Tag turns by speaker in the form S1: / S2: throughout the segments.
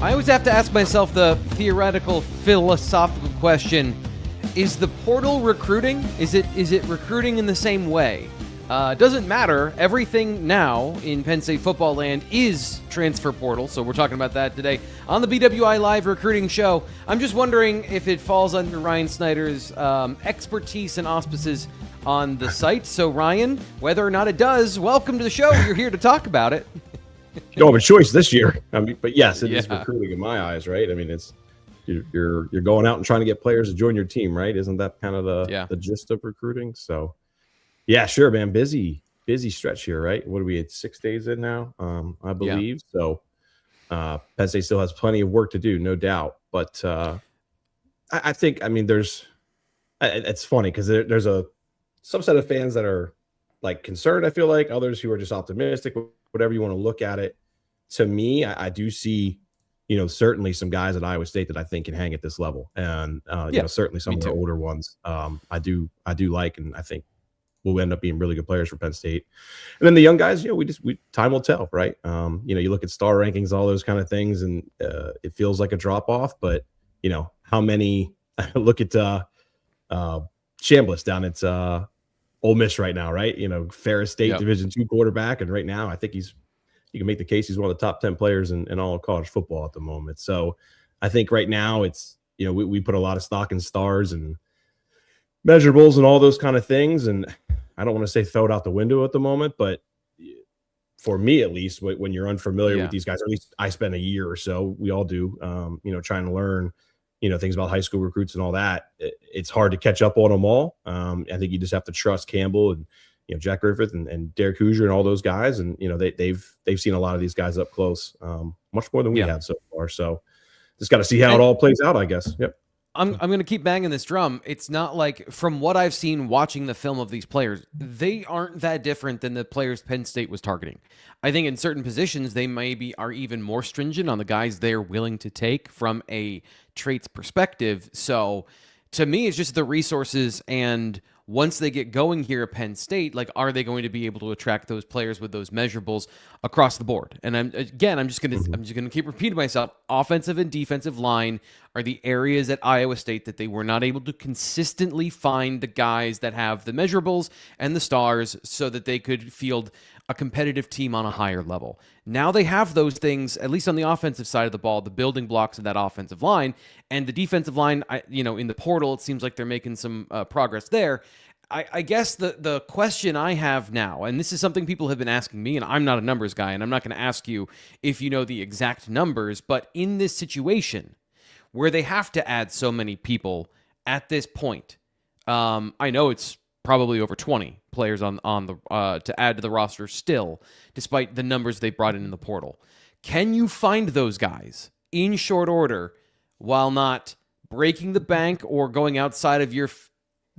S1: I always have to ask myself the theoretical, philosophical question, is the portal recruiting? Is it recruiting in the same way? Doesn't matter. Everything now in Penn State football land is transfer portal, so we're talking about that today on the BWI Live Recruiting Show. I'm just wondering if it falls under Ryan Snyder's expertise and auspices on the site. So, Ryan, whether or not it does, welcome to the show. You're here to talk about it.
S2: You don't have a choice this year. I mean, but yes, it is recruiting in my eyes, right? I mean, it's you're going out and trying to get players to join your team, right? Isn't that kind of the gist of recruiting? So, yeah, sure, man. Busy stretch here, right? What are we at 6 days in now? I believe. Yeah. So Penn State still has plenty of work to do, no doubt. But I think, I mean, it's funny because there's a subset of fans that are like concerned, I feel like, others who are just optimistic, whatever you want to look at it. To me, I do see, certainly some guys at Iowa State that I think can hang at this level. And, certainly some of the older ones I do like, and I think will end up being really good players for Penn State. And then the young guys, time will tell, right? You look at star rankings, all those kind of things, and it feels like a drop off. But how many? Look at Chambliss down at Ole Miss right now, right? Ferris State Division II quarterback, and right now I think you can make the case he's one of the top 10 players in all of college football at the moment. So I think right now it's we put a lot of stock in stars and measurables and all those kind of things, and I don't want to say throw it out the window at the moment, but for me at least, when you're unfamiliar with these guys, or at least I spent a year or so, we all do, trying to learn, things about high school recruits and all that. It's hard to catch up on them all. I think you just have to trust Campbell and Jack Griffith and Derek Hoosier and all those guys, and they've seen a lot of these guys up close, much more than we have so far. So just got to see how it all plays out, I guess. Yep.
S1: I'm going to keep banging this drum. It's not like, from what I've seen watching the film of these players, they aren't that different than the players Penn State was targeting. I think in certain positions, they maybe are even more stringent on the guys they're willing to take from a traits perspective. So to me, it's just the resources, and once they get going here at Penn State, like, are they going to be able to attract those players with those measurables across the board? And I'm just going to keep repeating myself. Offensive and defensive line are the areas at Iowa State that they were not able to consistently find the guys that have the measurables and the stars so that they could field a competitive team on a higher level. Now they have those things, at least on the offensive side of the ball, the building blocks of that offensive line, and the defensive line, in the portal, it seems like they're making some progress there. I guess the question I have now, and this is something people have been asking me, and I'm not a numbers guy, and I'm not going to ask you if you know the exact numbers, but in this situation where they have to add so many people at this point, I know it's probably over 20 players on the to add to the roster still, despite the numbers they brought in the portal. Can you find those guys in short order while not breaking the bank or going outside of your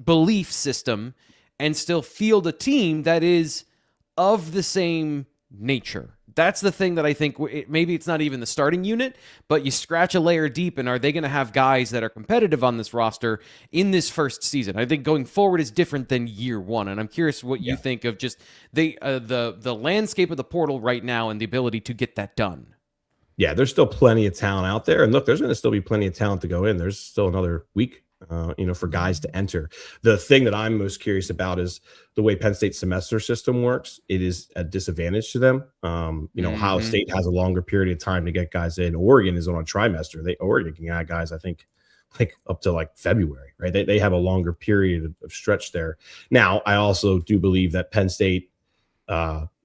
S1: belief system and still field a team that is of the same nature? That's the thing that I think maybe it's not even the starting unit, but you scratch a layer deep, and are they going to have guys that are competitive on this roster in this first season? I think going forward is different than year one, and I'm curious what you think of just the landscape of the portal right now and the ability to get that done.
S2: Yeah, there's still plenty of talent out there, and look, there's going to still be plenty of talent to go in. There's still another week for guys to enter. The thing that I'm most curious about is the way Penn State's semester system works. It is a disadvantage to them. Ohio State has a longer period of time to get guys in. Oregon is on a trimester. Oregon can add guys, I think up to like February, right? They have a longer period of stretch there. Now, I also do believe that Penn State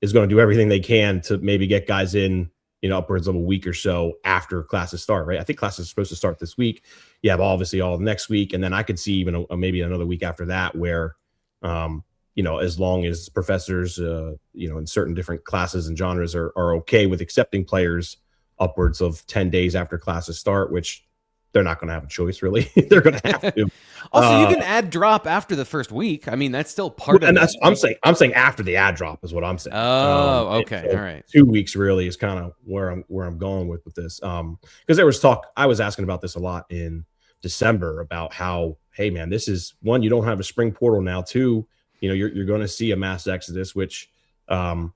S2: is going to do everything they can to maybe get guys in, upwards of a week or so after classes start, right? I think classes are supposed to start this week. You have obviously all next week, and then I could see even maybe another week after that where, as long as professors, in certain different classes and genres are okay with accepting players upwards of 10 days after classes start, which they're not going to have a choice, really. They're going to have to.
S1: Also, you can add drop after the first week. I mean, that's still part of it.
S2: And that's I'm saying after the ad drop is what I'm saying.
S1: Oh, okay. All right.
S2: 2 weeks really is kind of where I'm going with this. Because there was talk, I was asking about this a lot in December about how, hey man, this is one, you don't have a spring portal now. Two, you're going to see a mass exodus, which I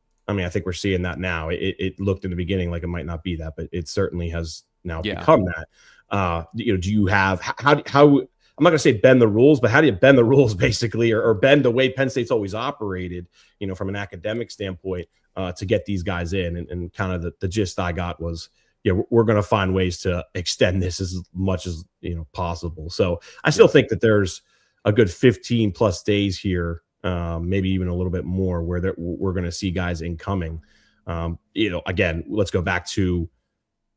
S2: think we're seeing that now. It looked in the beginning like it might not be that, but it certainly has now become that. Do you have how I'm not going to say bend the rules, but how do you bend the rules basically, or bend the way Penn State's always operated, from an academic standpoint, to get these guys in? And kind of the gist I got was, we're going to find ways to extend this as much as possible. So I still think that there's a good 15 plus days here, maybe even a little bit more, where we're going to see guys incoming. Again, let's go back to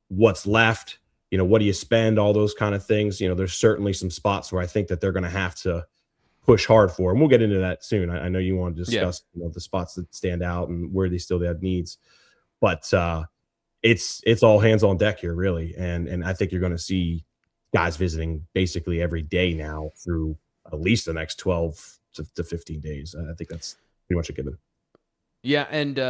S2: what's left. What do you spend? All those kind of things. There's certainly some spots where I think that they're going to have to push hard for, and we'll get into that soon. I know you want to discuss the spots that stand out and where they still have needs, but it's all hands on deck here, really. And I think you're going to see guys visiting basically every day now through at least the next 12 to 15 days. I think that's pretty much a given.
S1: Yeah, and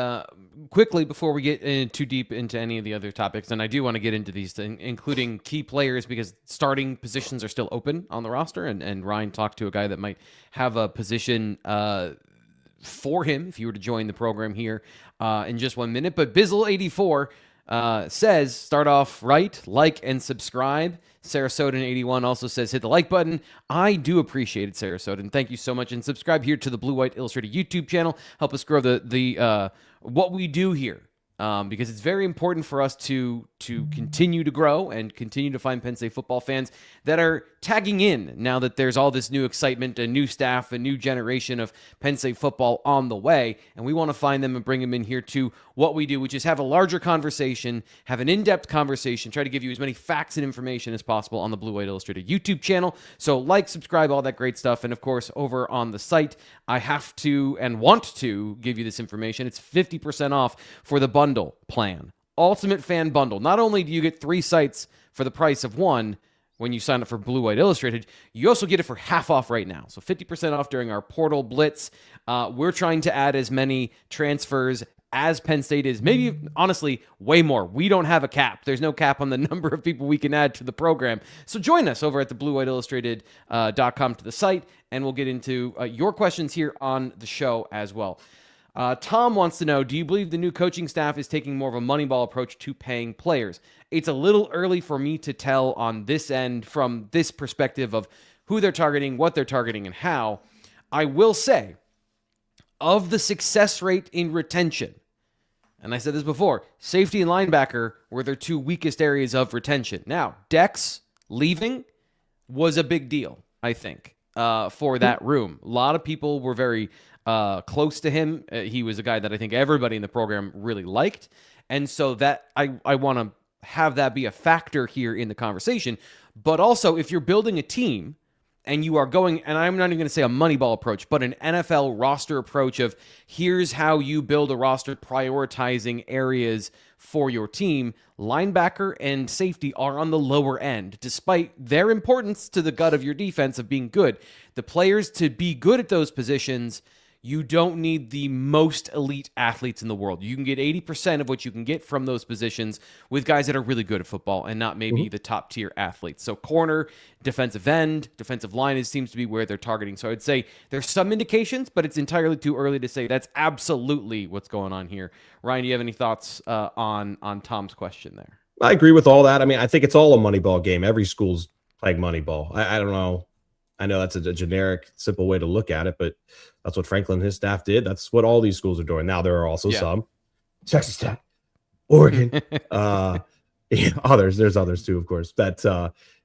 S1: quickly, before we get too deep into any of the other topics, and I do want to get into these things, including key players, because starting positions are still open on the roster, and Ryan talked to a guy that might have a position for him if you were to join the program here in just 1 minute. But Bizzle84 says, start off right, like, and subscribe. Sarasotan81 also says, hit the like button. I do appreciate it, Sarasotan. Thank you so much. And subscribe here to the Blue White Illustrated YouTube channel. Help us grow the what we do here. Because it's very important for us to continue to grow and continue to find Penn State football fans that are tagging in now that there's all this new excitement, a new staff, a new generation of Penn State football on the way. And we want to find them and bring them in here to what we do, which is have a larger conversation, have an in-depth conversation, try to give you as many facts and information as possible on the Blue White Illustrated YouTube channel. So like, subscribe, all that great stuff. And of course, over on the site, I have to and want to give you this information. It's 50% off for the bundle plan. Ultimate Fan Bundle. Not only do you get 3 sites for the price of 1 when you sign up for Blue White Illustrated, you also get it for half off right now. So 50% off during our portal Blitz. We're trying to add as many transfers as Penn State is. Maybe, honestly, way more. We don't have a cap. There's no cap on the number of people we can add to the program. So join us over at the BlueWhiteIllustrated.com to the site, and we'll get into your questions here on the show as well. Tom wants to know, do you believe the new coaching staff is taking more of a Moneyball approach to paying players? It's a little early for me to tell on this end from this perspective of who they're targeting, what they're targeting, and how. I will say, of the success rate in retention, and I said this before, safety and linebacker were their 2 weakest areas of retention. Now, Dex leaving was a big deal, I think, for that room. A lot of people were very close to him. He was a guy that I think everybody in the program really liked. And so that I want to have that be a factor here in the conversation. But also, if you're building a team and you are going, and I'm not even going to say a Moneyball approach, but an NFL roster approach of here's how you build a roster, prioritizing areas for your team, linebacker and safety are on the lower end, despite their importance to the gut of your defense of being good. The players to be good at those positions, you don't need the most elite athletes in the world. You can get 80% of what you can get from those positions with guys that are really good at football and not maybe the top tier athletes. So corner, defensive end, defensive line seems to be where they're targeting. So I'd say there's some indications, but it's entirely too early to say that's absolutely what's going on here. Ryan, do you have any thoughts on Tom's question there?
S2: I agree with all that. I mean, I think it's all a Moneyball game. Every school's playing Moneyball. I don't know. I know that's a generic, simple way to look at it, but that's what Franklin and his staff did. That's what all these schools are doing. Now, there are also some, Texas Tech, Oregon, others. There's others too, of course, that,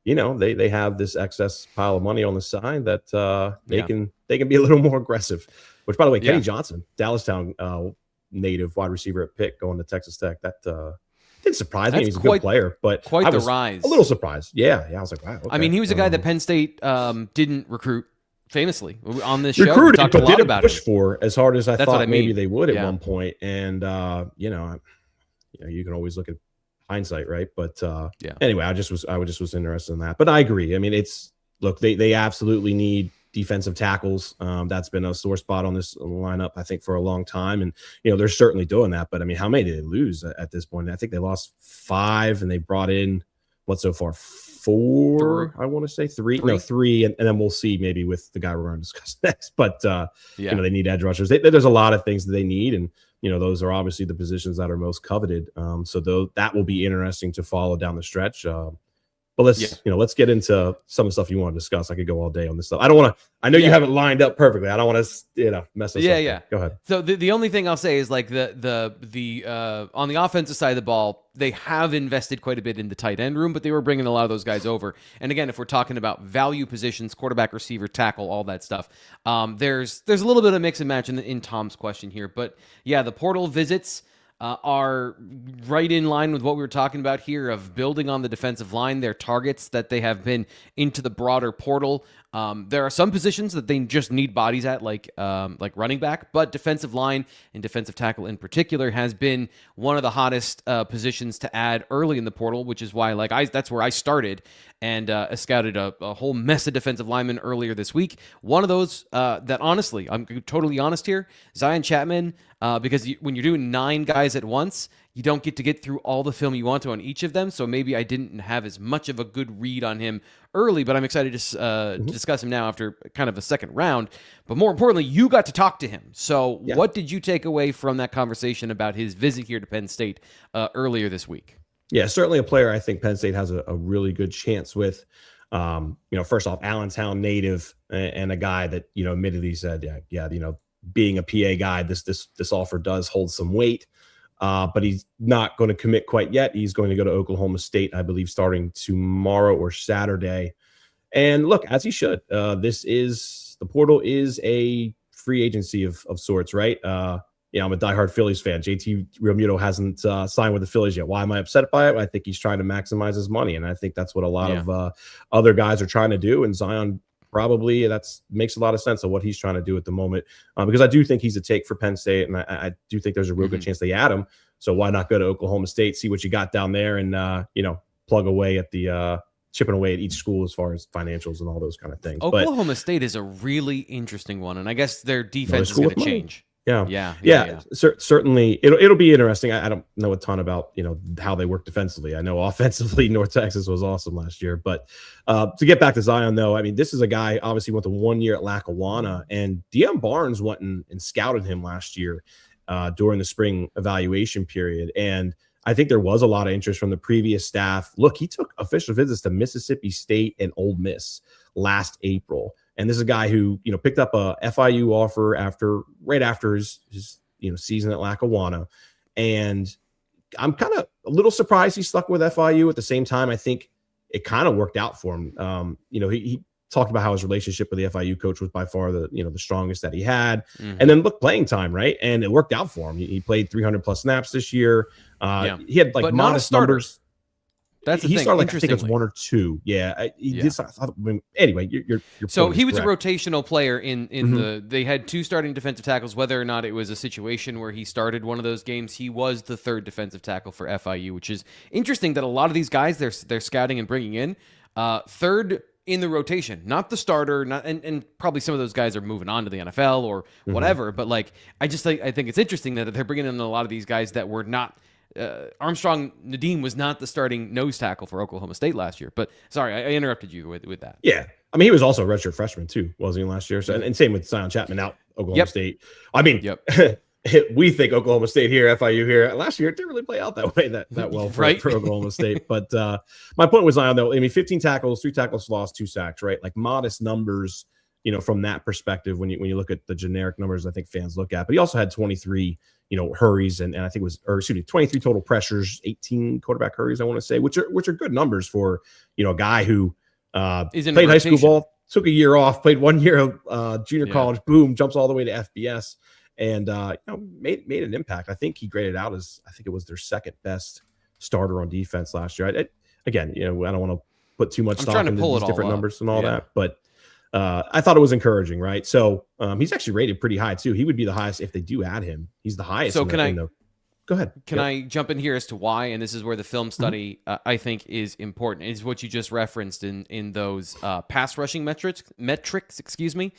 S2: they have this excess pile of money on the side that they can be a little more aggressive, which, by the way, Kenny Johnson, Dallastown native wide receiver at Pitt going to Texas Tech, that didn't surprise me. He's a good player, but
S1: quite
S2: the
S1: rise.
S2: A little surprised. Yeah. I was like, wow. Okay.
S1: I mean, he was a guy that Penn State didn't recruit famously on this show.
S2: Recruited,
S1: we talked
S2: but
S1: a lot
S2: didn't
S1: about
S2: push
S1: it.
S2: for as hard as I thought maybe they would at one point. And you can always look at hindsight, right? But anyway, I just was interested in that. But I agree. I mean, they absolutely need defensive tackles. That's been a sore spot on this lineup, I think, for a long time. And, they're certainly doing that. But, I mean, how many did they lose at this point? I think they lost 5, and they brought in, so far? 4, I want to say 3. No, 3. And then we'll see maybe with the guy we're going to discuss next. But, they need edge rushers. There's a lot of things that they need. And those are obviously the positions that are most coveted. So that will be interesting to follow down the stretch. But let's get into some of the stuff you want to discuss. I could go all day on this stuff. I know you have it lined up perfectly. I don't want to, mess us up.
S1: Yeah.
S2: Go ahead.
S1: So the only thing I'll say is like the on the offensive side of the ball, they have invested quite a bit in the tight end room, but they were bringing a lot of those guys over. And again, if we're talking about value positions, quarterback, receiver, tackle, all that stuff, there's a little bit of mix and match in Tom's question here. But yeah, the portal visits are right in line with what we were talking about here of building on the defensive line, their targets that they have been into the broader portal. There are some positions that they just need bodies at, like running back, but defensive line and defensive tackle in particular has been one of the hottest positions to add early in the portal, which is why that's where I started and scouted a whole mess of defensive linemen earlier this week. One of those that honestly, I'm totally honest here, Xion Chapman, because when you're doing 9 guys at once, you don't get to get through all the film you want to on each of them. So maybe I didn't have as much of a good read on him early, but I'm excited to discuss him now after kind of a second round. But more importantly, you got to talk to him. So what did you take away from that conversation about his visit here to Penn State earlier this week?
S2: Yeah, certainly a player I think Penn State has a really good chance with. First off, Allentown native and a guy that, admittedly said, being a PA guy, this offer does hold some weight. But he's not going to commit quite yet. He's going to go to Oklahoma State, I believe, starting tomorrow or Saturday. And look, as he should. The portal is a free agency of sorts, right? I'm a diehard Phillies fan. JT Realmuto hasn't signed with the Phillies yet. Why am I upset by it? I think he's trying to maximize his money, and I think that's what a lot of other guys are trying to do. And Xion probably makes a lot of sense of what he's trying to do at the moment, because I do think he's a take for Penn State, and I do think there's a real good chance they add him. So why not go to Oklahoma State, see what you got down there, and plug away at the chipping away at each school as far as financials and all those kind of things.
S1: Oklahoma State is a really interesting one, and I guess their defense is going to change.
S2: Yeah. Certainly, it'll be interesting. I don't know a ton about how they work defensively. I know offensively, North Texas was awesome last year. But to get back to Xion, though, I mean, this is a guy obviously went to 1 year at Lackawanna, and Deion Barnes went and scouted him last year during the spring evaluation period, and I think there was a lot of interest from the previous staff. Look, he took official visits to Mississippi State and Ole Miss last April. And this is a guy who, picked up a FIU offer right after his season at Lackawanna. And I'm kind of a little surprised he stuck with FIU. At the same time, I think it kind of worked out for him. He talked about how his relationship with the FIU coach was by far the strongest that he had. And then look, playing time, right? And it worked out for him. He played 300 plus snaps this year. He had but modest numbers.
S1: That's the
S2: he
S1: thing.
S2: Started I think it's 1 or 2. Yeah. Anyway, your
S1: so he was correct. A rotational player in they had 2 starting defensive tackles. Whether or not it was a situation where he started one of those games, he was the 3rd defensive tackle for FIU, which is interesting that a lot of these guys they're scouting and bringing in 3rd in the rotation, not the starter, and probably some of those guys are moving on to the NFL or whatever. But I think it's interesting that they're bringing in a lot of these guys that were not. Armstrong Nadim was not the starting nose tackle for Oklahoma State last year. But sorry, I interrupted you with that.
S2: Yeah, I mean he was also a redshirt freshman too, wasn't he, last year? So and same with Xion Chapman out Oklahoma State. I mean, we think Oklahoma State here, FIU here. Last year it didn't really play out that way that well for Oklahoma State. But my point was Xion though. I mean, 15 tackles, 3 tackles lost, 2 sacks, right? Like modest numbers. From that perspective, when you look at the generic numbers, I think fans look at, but he also had 23, hurries and I think it was, 23 total pressures, 18 quarterback hurries, I want to say, which are good numbers for, a guy who played high school ball, took a year off, played 1 year of junior college, boom, jumps all the way to FBS and, made an impact. I think he graded out as, I think it was their 2nd best starter on defense last year. I don't want to put too much stock into these different numbers and all that, but I thought it was encouraging, right? So he's actually rated pretty high too. He would be the highest if they do add him. He's the highest.
S1: So
S2: go ahead.
S1: Can I jump in here as to why? And this is where the film study I think is important. Is what you just referenced in those pass rushing metrics. Excuse me.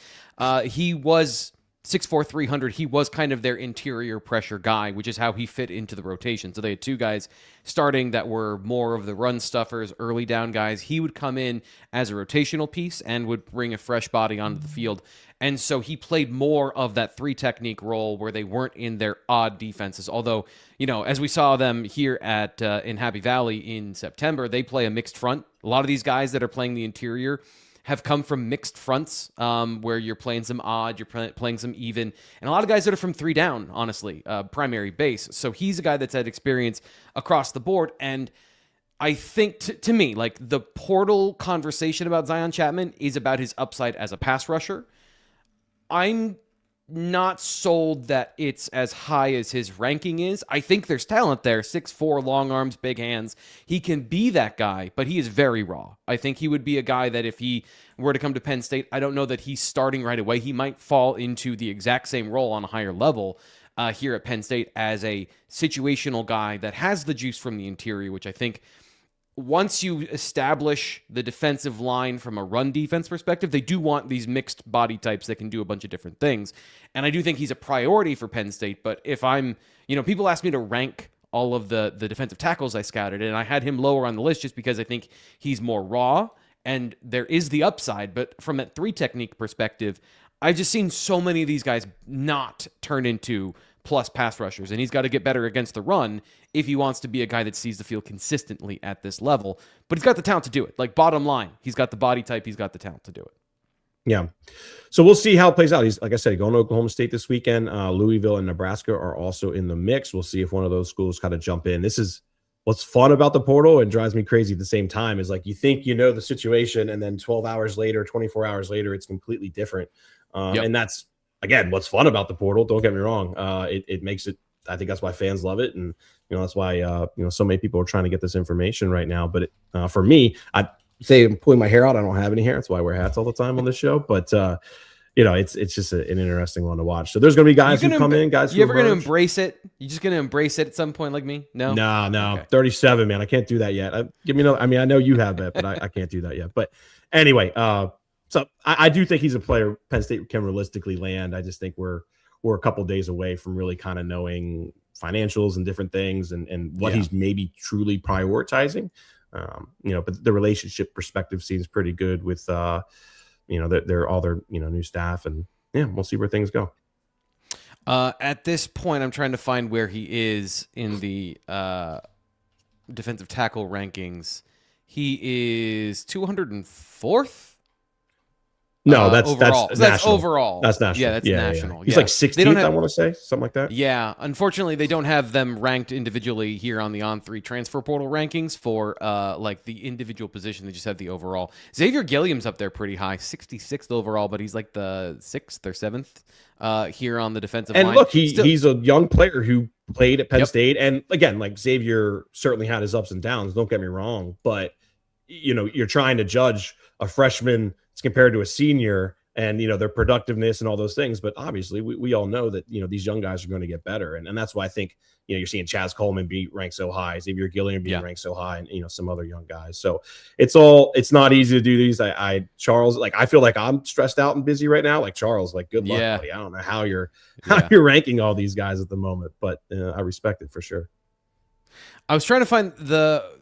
S1: He was 6'4", 300, he was kind of their interior pressure guy, which is how he fit into the rotation. So they had two guys starting that were more of the run stuffers, early down guys. He would come in as a rotational piece and would bring a fresh body onto the field. And so he played more of that 3 technique role where they weren't in their odd defenses. Although, as we saw them here at in Happy Valley in September, they play a mixed front. A lot of these guys that are playing the interior have come from mixed fronts where you're playing some odd, you're playing some even, and a lot of guys that are from 3 down, honestly, primary base. So he's a guy that's had experience across the board. And I think, to me, like the portal conversation about Xion Chapman is about his upside as a pass rusher. I'm not sold that it's as high as his ranking is. I think there's talent there. 6'4", long arms, big hands. He can be that guy, but he is very raw. I think he would be a guy that if he were to come to Penn State, I don't know that he's starting right away. He might fall into the exact same role on a higher level here at Penn State as a situational guy that has the juice from the interior, which I think once you establish the defensive line from a run defense perspective, they do want these mixed body types that can do a bunch of different things. And I do think he's a priority for Penn State. But if I'm, people ask me to rank all of the defensive tackles I scouted, and I had him lower on the list just because I think he's more raw and there is the upside. But from that 3 technique perspective, I've just seen so many of these guys not turn into plus pass rushers, and he's got to get better against the run if he wants to be a guy that sees the field consistently at this level. But he's got the talent to do it. Like, bottom line, he's got the body type, he's got the talent to do it.
S2: Yeah. So we'll see how it plays out. He's, like I said, going to Oklahoma State this weekend. Louisville and Nebraska are also in the mix. We'll see if one of those schools kind of jump in. This is what's fun about the portal and drives me crazy at the same time is like you think you know the situation, and then 12 hours later, 24 hours later, it's completely different. And that's, again, what's fun about the portal. Don't get me wrong. It makes it, I think that's why fans love it. And, that's why, so many people are trying to get this information right now. But for me, I say I'm pulling my hair out. I don't have any hair. That's why I wear hats all the time on this show. But, it's just an interesting one to watch. So there's going to be guys who come in, guys who
S1: you ever going to embrace it? You just going to embrace it at some point like me? No.
S2: Okay. 37, man. I can't do that yet. Give me another. I mean, I know you have that, but I can't do that yet. But anyway, so I do think he's a player Penn State can realistically land. I just think we're a couple of days away from really kind of knowing financials and different things and what he's maybe truly prioritizing. But the relationship perspective seems pretty good with, they're all their, new staff, and we'll see where things go.
S1: At this point, I'm trying to find where he is in the defensive tackle rankings. He is 204th.
S2: No, that's
S1: overall.
S2: That's
S1: national.
S2: That's
S1: overall.
S2: That's national.
S1: Yeah, that's national.
S2: He's like 16th, I want to say, something like that.
S1: Yeah, unfortunately, they don't have them ranked individually here on the On3 transfer portal rankings for like the individual position. They just have the overall. Xavier Gilliam's up there pretty high, 66th overall, but he's like the 6th or 7th here on the defensive line.
S2: And look, he's a young player who played at Penn State, and again, like Xavier certainly had his ups and downs. Don't get me wrong, but you're trying to judge a freshman compared to a senior and, their productiveness and all those things. But obviously we all know that, these young guys are going to get better. And that's why I think, you're seeing Chaz Coleman be ranked so high, Xavier Gilliam being ranked so high, and, some other young guys. So it's not easy to do these. Charles, like, I feel like I'm stressed out and busy right now. Like Charles, like, good luck, buddy. I don't know how you're ranking all these guys at the moment, but I respect it for sure.
S1: I was trying to find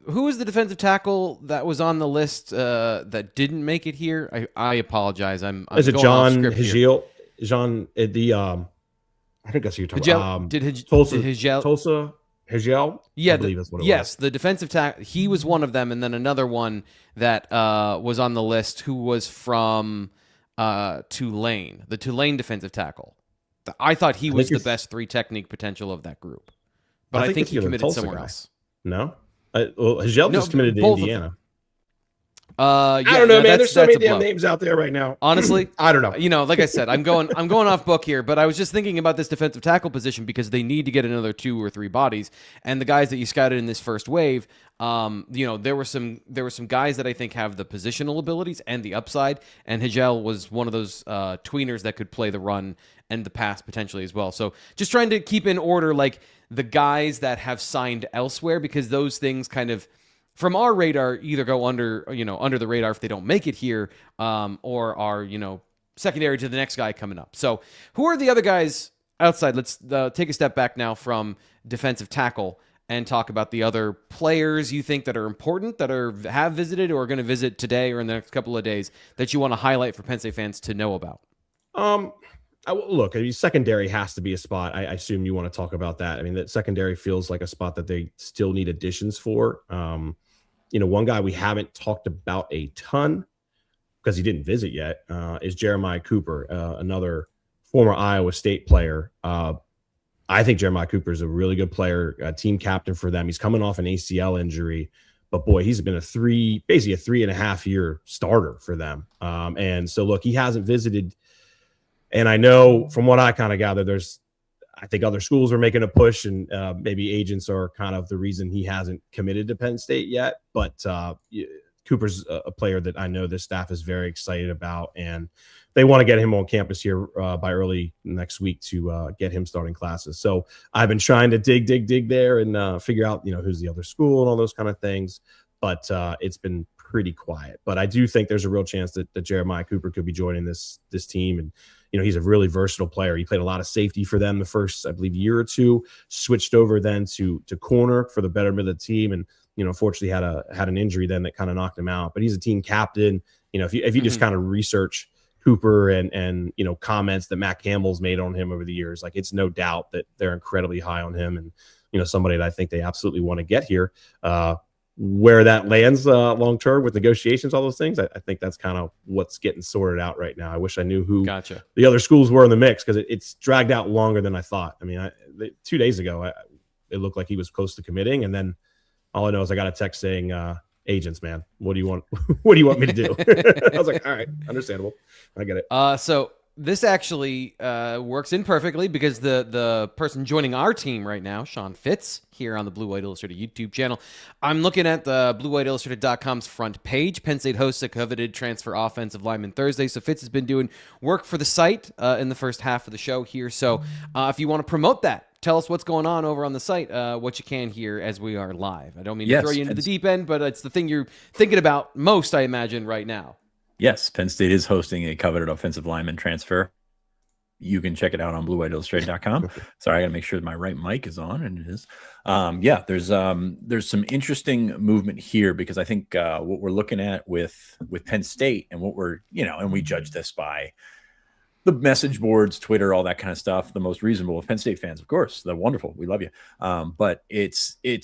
S1: who was the defensive tackle that was on the list that didn't make it here. I apologize.
S2: Is it John Higel? John I think that's who you're talking about. Tulsa Higel?
S1: Yeah,
S2: I believe that's what it was.
S1: Yes, the defensive tackle. He was one of them, and then another one that was on the list who was from Tulane, the Tulane defensive tackle. I thought he was the best 3 technique potential of that group. But I think he committed somewhere else.
S2: No? Higel just committed to Indiana.
S1: I
S2: don't know, man. There's so many damn names out there right now.
S1: Honestly,
S2: I don't know.
S1: Like I said, I'm going off book here, but I was just thinking about this defensive tackle position because they need to get another 2 or 3 bodies. And the guys that you scouted in this first wave, there were some guys that I think have the positional abilities and the upside, and Higel was one of those tweeners that could play the run and the pass potentially as well. So just trying to keep in order like the guys that have signed elsewhere, because those things kind of from our radar either go under the radar if they don't make it here, or are, secondary to the next guy coming up. So who are the other guys outside? Let's take a step back now from defensive tackle and talk about the other players you think that are important, that have visited or are going to visit today or in the next couple of days that you want to highlight for Penn State fans to know about.
S2: Look, I mean, secondary has to be a spot. I assume you want to talk about that. I mean, that secondary feels like a spot that they still need additions for. One guy we haven't talked about a ton because he didn't visit yet is Jeremiah Cooper, another former Iowa State player. I think Jeremiah Cooper is a really good player, team captain for them. He's coming off an ACL injury, but boy, he's been basically a 3.5 year starter for them. And so look, he hasn't visited. And I know from what I kind of gather, I think other schools are making a push, and maybe agents are kind of the reason he hasn't committed to Penn State yet. But Cooper's a player that I know this staff is very excited about, and they want to get him on campus here by early next week to get him starting classes. So I've been trying to dig there and figure out, who's the other school and all those kind of things. But it's been pretty quiet. But I do think there's a real chance that Jeremiah Cooper could be joining this team. And, he's a really versatile player. He played a lot of safety for them the first, I believe, year or two, switched over then to corner for the betterment of the team. And, unfortunately had an injury then that kind of knocked him out. But he's a team captain. If you just kind of research Cooper and comments that Matt Campbell's made on him over the years, like, it's no doubt that they're incredibly high on him, and somebody that I think they absolutely want to get here. Where that lands long term with negotiations, all those things, I think that's kind of what's getting sorted out right now. I wish I knew who the other schools were in the mix, because it's dragged out longer than I thought. I mean, 2 days ago, it looked like he was close to committing, and then all I know is I got a text saying, agents, man, what do you want? What do you want me to do? I was like, all right, understandable. I get it.
S1: So this actually works in perfectly, because the person joining our team right now, Sean Fitz, here on the Blue White Illustrated YouTube channel. I'm looking at the BlueWhiteIllustrated.com's front page. Penn State hosts a coveted transfer offensive lineman Thursday. So Fitz has been doing work for the site in the first half of the show here. So if you want to promote that, tell us what's going on over on the site, what you can here as we are live. I don't mean to throw you into the deep end, but it's the thing you're thinking about most, I imagine, right now.
S3: Yes, Penn State is hosting a coveted offensive lineman transfer. You can check it out on BlueWhiteIllustrated.com. Sorry, I got to make sure my right mic is on, and it is. There's some interesting movement here, because I think what we're looking at with Penn State, and what we're and we judge this by the message boards, Twitter, all that kind of stuff. The most reasonable of Penn State fans, of course. They're wonderful. We love you. But it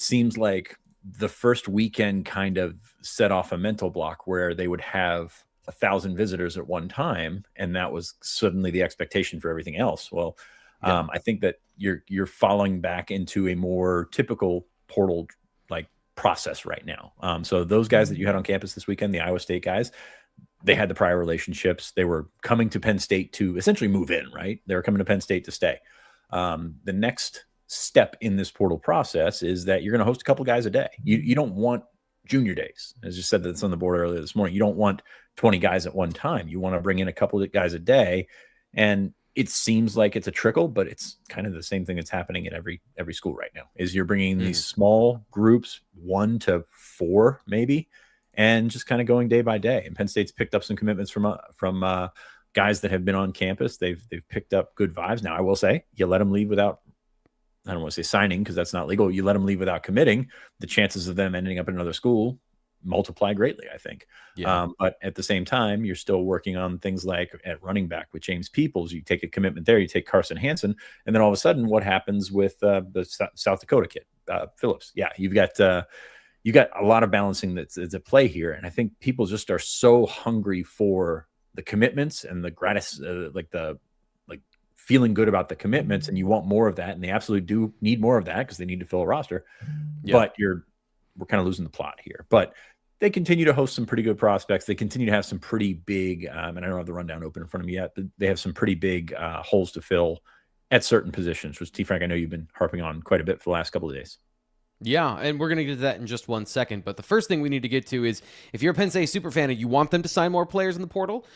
S3: seems like the first weekend kind of set off a mental block where they would have 1,000 visitors at one time, and that was suddenly the expectation for everything else. Well, I think that you're falling back into a more typical portal like process right now. So those guys that you had on campus this weekend, the Iowa State guys, they had the prior relationships. They were coming to Penn State to essentially move in, right? They were coming to Penn State to stay. The next step in this portal process is that you're going to host a couple guys a day. You don't want junior days. As you said, that's on the board earlier this morning. You don't want 20 guys at one time. You want to bring in a couple of guys a day. And it seems like it's a trickle, but it's kind of the same thing that's happening at every school right now, is you're bringing these small groups, 1 to 4 maybe, and just kind of going day by day. And Penn State's picked up some commitments from guys that have been on campus. They've picked up good vibes. Now, I will say, you let them leave without, I don't want to say signing, because that's not legal. You let them leave without committing, the chances of them ending up in another school multiply greatly, I think. But at the same time, you're still working on things like at running back with James Peoples. You take a commitment there, you take Carson Hansen, and then all of a sudden, what happens with the South Dakota kid, Phillips? Yeah, you've got a lot of balancing that's at play here, and I think people just are so hungry for the commitments and the gratis, feeling good about the commitments, and you want more of that, and they absolutely do need more of that because they need to fill a roster. But we're kind of losing the plot here. But they continue to host some pretty good prospects. They continue to have some pretty big, and I don't have the rundown open in front of me yet, but they have some pretty big holes to fill at certain positions, which, T. Frank, I know you've been harping on quite a bit for the last couple of days.
S1: Yeah, and we're going to get to that in just 1 second. But the first thing we need to get to is, if you're a Penn State super fan and you want them to sign more players in the portal,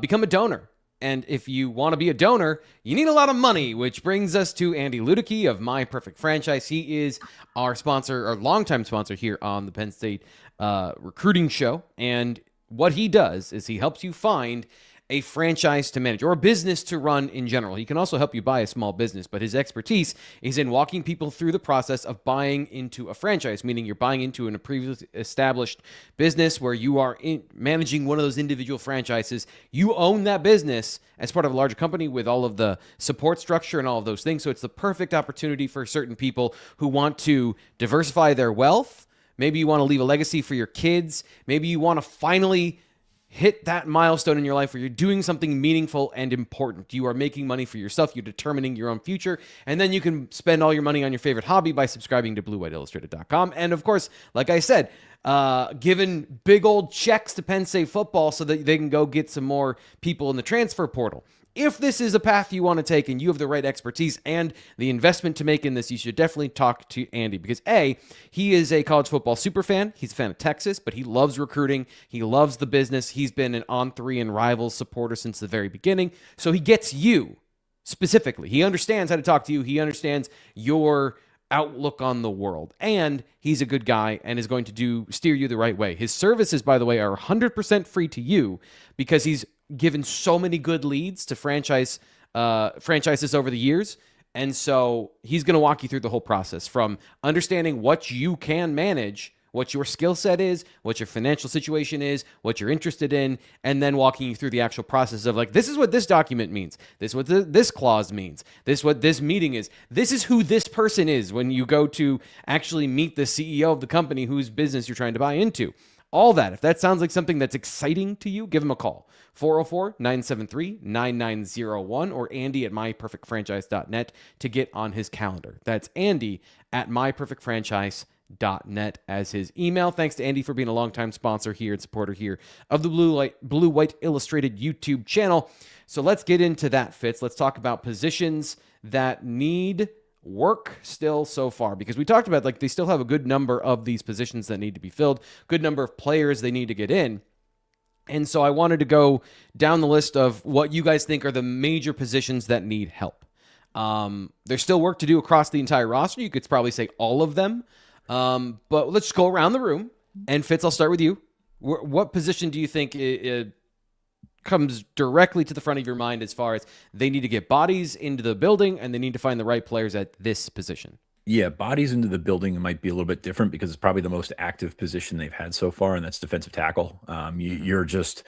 S1: become a donor. And if you want to be a donor, you need a lot of money, which brings us to Andy Ludicky of My Perfect Franchise. He is our sponsor, our longtime sponsor here on the Penn State Recruiting Show. And what he does is he helps you find a franchise to manage or a business to run in general. He can also help you buy a small business, but his expertise is in walking people through the process of buying into a franchise, meaning you're buying into a previously established business where you are managing one of those individual franchises. You own that business as part of a larger company with all of the support structure and all of those things. So it's the perfect opportunity for certain people who want to diversify their wealth. Maybe you want to leave a legacy for your kids. Maybe you want to finally hit that milestone in your life where you're doing something meaningful and important. You are making money for yourself. You're determining your own future. And then you can spend all your money on your favorite hobby by subscribing to BlueWhiteIllustrated.com. And of course, like I said, giving big old checks to Penn State football so that they can go get some more people in the transfer portal. If this is a path you want to take and you have the right expertise and the investment to make in this, you should definitely talk to Andy because A, he is a college football super fan. He's a fan of Texas, but he loves recruiting. He loves the business. He's been an On3 and Rivals supporter since the very beginning. So he gets you specifically. He understands how to talk to you. He understands your outlook on the world. And he's a good guy and is going to steer you the right way. His services, by the way, are 100% free to you because he's given so many good leads to franchises over the years. And so he's going to walk you through the whole process from understanding what you can manage, what your skill set is, what your financial situation is, what you're interested in, and then walking you through the actual process of like, this is what this document means. This is what this clause means. This is what this meeting is. This is who this person is when you go to actually meet the CEO of the company whose business you're trying to buy into. All that. If that sounds like something that's exciting to you, give him a call. 404-973-9901 or Andy at myperfectfranchise.net to get on his calendar. That's Andy at myperfectfranchise.net as his email. Thanks to Andy for being a longtime sponsor here and supporter here of the Blue White Illustrated YouTube channel. So let's get into that, Fitz. Let's talk about positions that need work still so far, because we talked about like they still have a good number of these positions that need to be filled, good number of players they need to get in. And so I wanted to go down the list of what you guys think are the major positions that need help. There's still work to do across the entire roster. You could probably say all of them. But let's go around the room. And Fitz, I'll start with you. What position do you think it comes directly to the front of your mind as far as they need to get bodies into the building and they need to find the right players at this position?
S3: Yeah, bodies into the building might be a little bit different because it's probably the most active position they've had so far, and that's defensive tackle. You're just,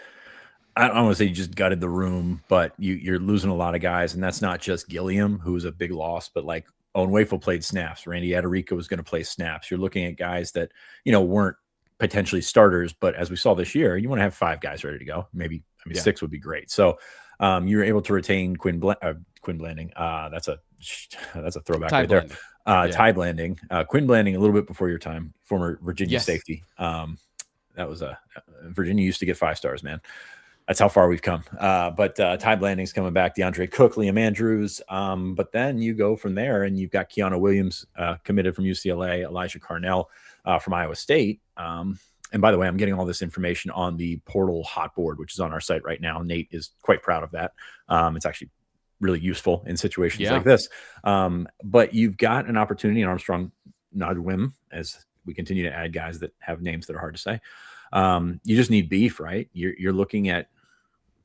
S3: I don't want to say you just gutted the room, but you're losing a lot of guys, and that's not just Gilliam, who's a big loss, but like Owen Wafel played snaps. Randy Adarica was going to play snaps. You're looking at guys that, weren't potentially starters, but as we saw this year, you want to have 5 guys ready to go. Maybe, 6 would be great. So you're able to retain Quinn Blanding. That's a throwback right there. Ty Blanding, Quinn Blanding, a little bit before your time, former Virginia safety. That was Virginia used to get 5 stars, man. That's how far we've come. But Ty Blanding's coming back, DeAndre Cook, Liam Andrews. But then you go from there and you've got Keanu Williams committed from UCLA, Elijah Carnell from Iowa State. And by the way, I'm getting all this information on the portal hot board, which is on our site right now. Nate is quite proud of that. It's actually really useful in situations like this. But you've got an opportunity in Armstrong Nodwim, as we continue to add guys that have names that are hard to say. You just need beef, right? You're looking at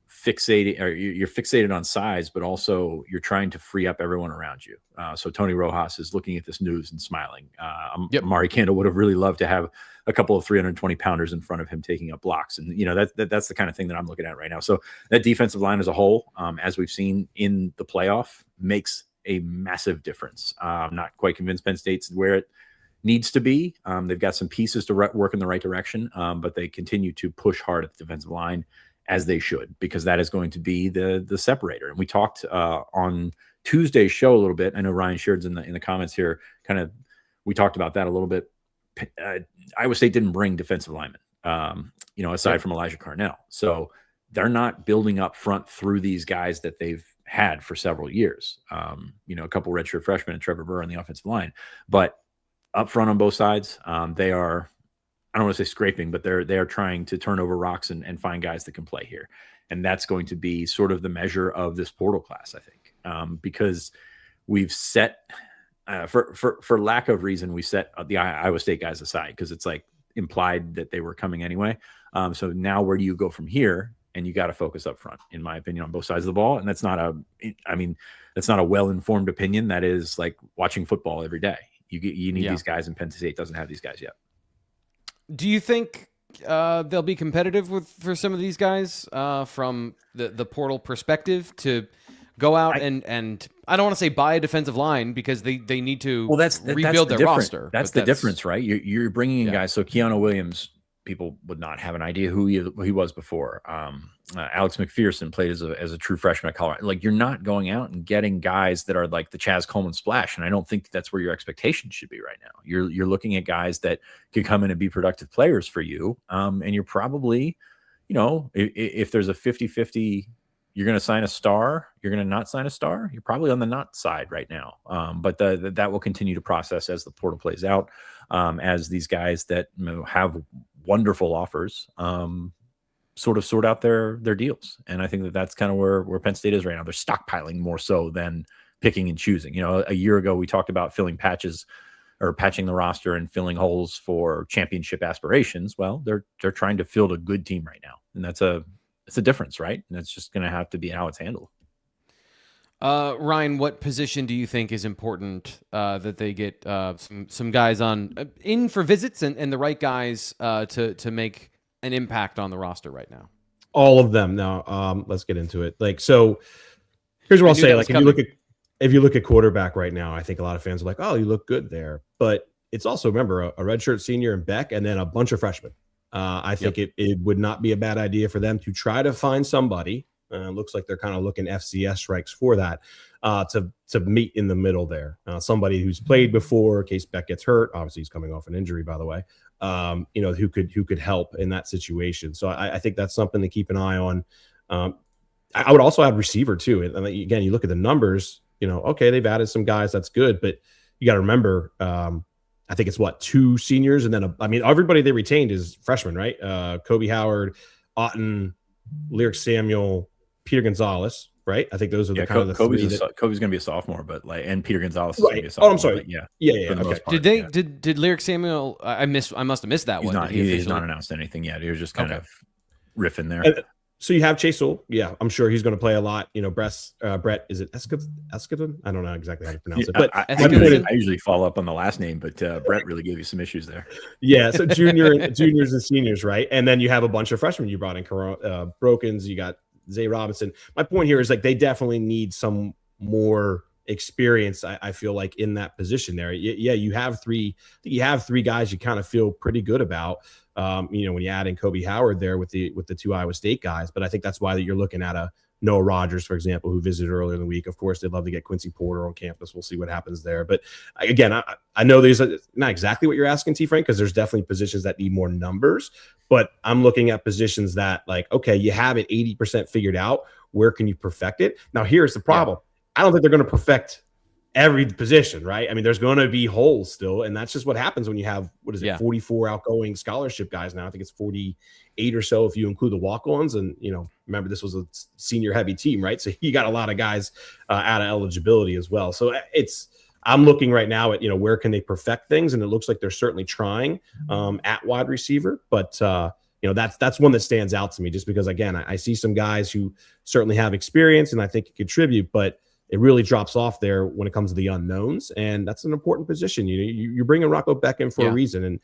S3: fixating, or you're fixated on size, but also you're trying to free up everyone around you. So Tony Rojas is looking at this news and smiling. Amari Kendall would have really loved to have a couple of 320 pounders in front of him taking up blocks. And, that's the kind of thing that I'm looking at right now. So that defensive line as a whole, as we've seen in the playoff, makes a massive difference. I'm not quite convinced Penn State's where it needs to be. They've got some pieces to work in the right direction, but they continue to push hard at the defensive line, as they should, because that is going to be the separator. And we talked on Tuesday's show a little bit. I know Ryan Sheard's in the comments here. We talked about that a little bit. Iowa State didn't bring defensive linemen, aside from Elijah Carnell. So they're not building up front through these guys that they've had for several years. A couple redshirt freshmen and Trevor Burr on the offensive line, but up front on both sides, they are, I don't want to say scraping, but they are trying to turn over rocks and find guys that can play here. And that's going to be sort of the measure of this portal class, I think, because we've set for lack of reason, we set the Iowa State guys aside because it's like implied that they were coming anyway. So now where do you go from here? and you got to focus up front, in my opinion, on both sides of the ball. And that's not a well-informed opinion. That is like watching football every day. You need these guys, and Penn State doesn't have these guys yet. Do
S1: you think they'll be competitive for some of these guys from the portal perspective to go out and I don't want to say buy a defensive line because they need to rebuild their roster.
S3: That's the difference, right? You're bringing in guys. So Keanu Williams, people would not have an idea who he was before. Alex McPherson played as a true freshman at Colorado. Like, you're not going out and getting guys that are like the Chaz Coleman splash. And I don't think that's where your expectations should be right now. You're looking at guys that could come in and be productive players for you. And you're probably, if there's a 50-50, you're going to sign a star, you're going to not sign a star, you're probably on the not side right now. But that will continue to process as the portal plays out, as these guys that have wonderful offers sort of sort out their deals. And I think that's kind of where Penn State is right now. They're stockpiling more so than picking and choosing. A year ago we talked about filling patches or patching the roster and filling holes for championship aspirations. Well, they're trying to field a good team right now, and it's a difference, right? And it's just going to have to be how it's handled.
S1: Ryan, what position do you think is important that they get some guys in for visits and the right guys to make an impact on the roster right now?
S2: All of them. Now, let's get into it. So here's what I'll say. Like, if you look at quarterback right now, I think a lot of fans are like, "Oh, you look good there," but it's also, remember, a redshirt senior in Beck and then a bunch of freshmen. I think it would not be a bad idea for them to try to find somebody. Looks like they're kind of looking FCS strikes for that to meet in the middle there. Somebody who's played before in case Beck gets hurt. Obviously, he's coming off an injury, by the way. Who could help in that situation. So I think that's something to keep an eye on. I would also add receiver too. And again, you look at the numbers. Okay, they've added some guys. That's good, but you got to remember. I think it's 2 seniors, and then everybody they retained is freshmen, right? Kobe Howard, Otten, Lyric Samuel, Peter Gonzalez, right? I think those are the kind of the
S3: Kobe's going to be a sophomore, but and Peter Gonzalez is going to be a sophomore.
S2: Oh, I'm sorry. Yeah.
S1: Okay. Did Lyric Samuel? I must have missed that one.
S3: He's not announced anything yet. He was just kind of riffing there.
S2: So you have Chase Soule. Yeah, I'm sure he's going to play a lot. Brett, is it Escudon? I don't know exactly how to pronounce it. But
S3: I usually follow up on the last name, but Brett really gave you some issues there.
S2: Yeah, so juniors and seniors, right? And then you have a bunch of freshmen you brought in. Brokens, you got Zay Robinson. My point here is they definitely need some more experience. I feel like in that position there. Yeah, you have 3. I think you have 3 guys you kind of feel pretty good about. When you add in Kobe Howard there with the 2 Iowa State guys, but I think that's why you're looking at a Noah Rogers, for example, who visited earlier in the week. Of course, they'd love to get Quincy Porter on campus. We'll see what happens there. But again, I know there's not exactly what you're asking, T. Frank, because there's definitely positions that need more numbers. But I'm looking at positions that, okay, you have it 80% figured out. Where can you perfect it? Now, here's the problem. I don't think they're going to perfect every position, right? There's going to be holes still, and that's just what happens when you have 44 outgoing scholarship guys now. I think it's 48 or so if you include the walk-ons, and remember this was a senior heavy team, right? So you got a lot of guys out of eligibility as well. So I'm looking right now at where can they perfect things, and it looks like they're certainly trying at wide receiver, but that's one that stands out to me just because, again, I see some guys who certainly have experience and I think can contribute, but it really drops off there when it comes to the unknowns, and that's an important position. You're bringing Rocco Beck in for a reason, and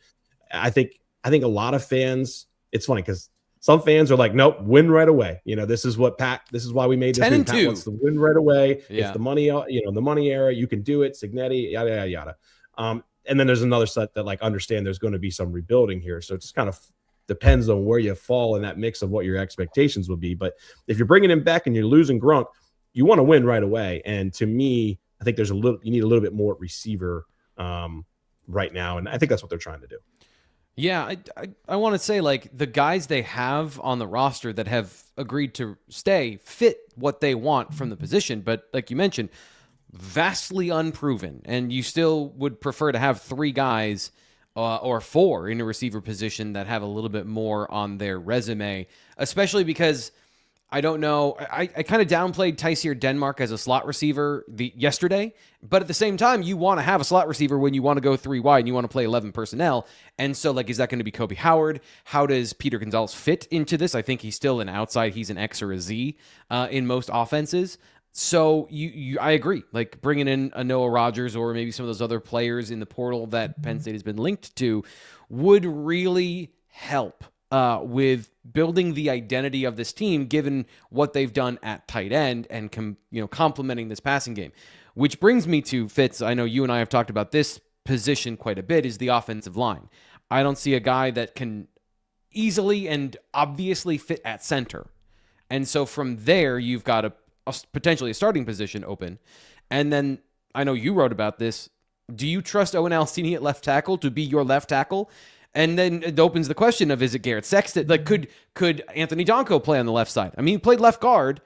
S2: I think a lot of fans. It's funny because some fans are like, "Nope, win right away." This is what Pat. This is why we made this.
S1: 10-2.
S2: Wants to win right away. Yeah. It's the money. The money era. You can do it. Signetti, yada yada yada. And then there's another set that understand there's going to be some rebuilding here. So it just kind of depends on where you fall in that mix of what your expectations would be. But if you're bringing him back and you're losing Grunk, you want to win right away. And to me, I think you need a little bit more receiver right now. And I think that's what they're trying to do.
S1: Yeah. I want to say the guys they have on the roster that have agreed to stay fit what they want from the position. But like you mentioned, vastly unproven. And you still would prefer to have 3 guys or 4 in a receiver position that have a little bit more on their resume, especially because I don't know. I kind of downplayed Tysier Denmark as a slot receiver yesterday, but at the same time, you want to have a slot receiver when you want to go 3 wide and you want to play 11 personnel. And so, like, is that going to be Kobe Howard? How does Peter Gonzalez fit into this? I think he's still an outside. He's an X or a Z in most offenses. So I agree. Like, bringing in a Noah Rogers or maybe some of those other players in the portal that Penn State has been linked to would really help with building the identity of this team, given what they've done at tight end and complementing this passing game. Which brings me to Fitz. I know you and I have talked about this position quite a bit, is the offensive line. I don't see a guy that can easily and obviously fit at center. And so from there, you've got potentially a starting position open. And then I know you wrote about this. Do you trust Owen Alcini at left tackle to be your left tackle? And then it opens the question of, is it Garrett Sexton? Like, could Anthony Donko play on the left side? I mean, he played left guard.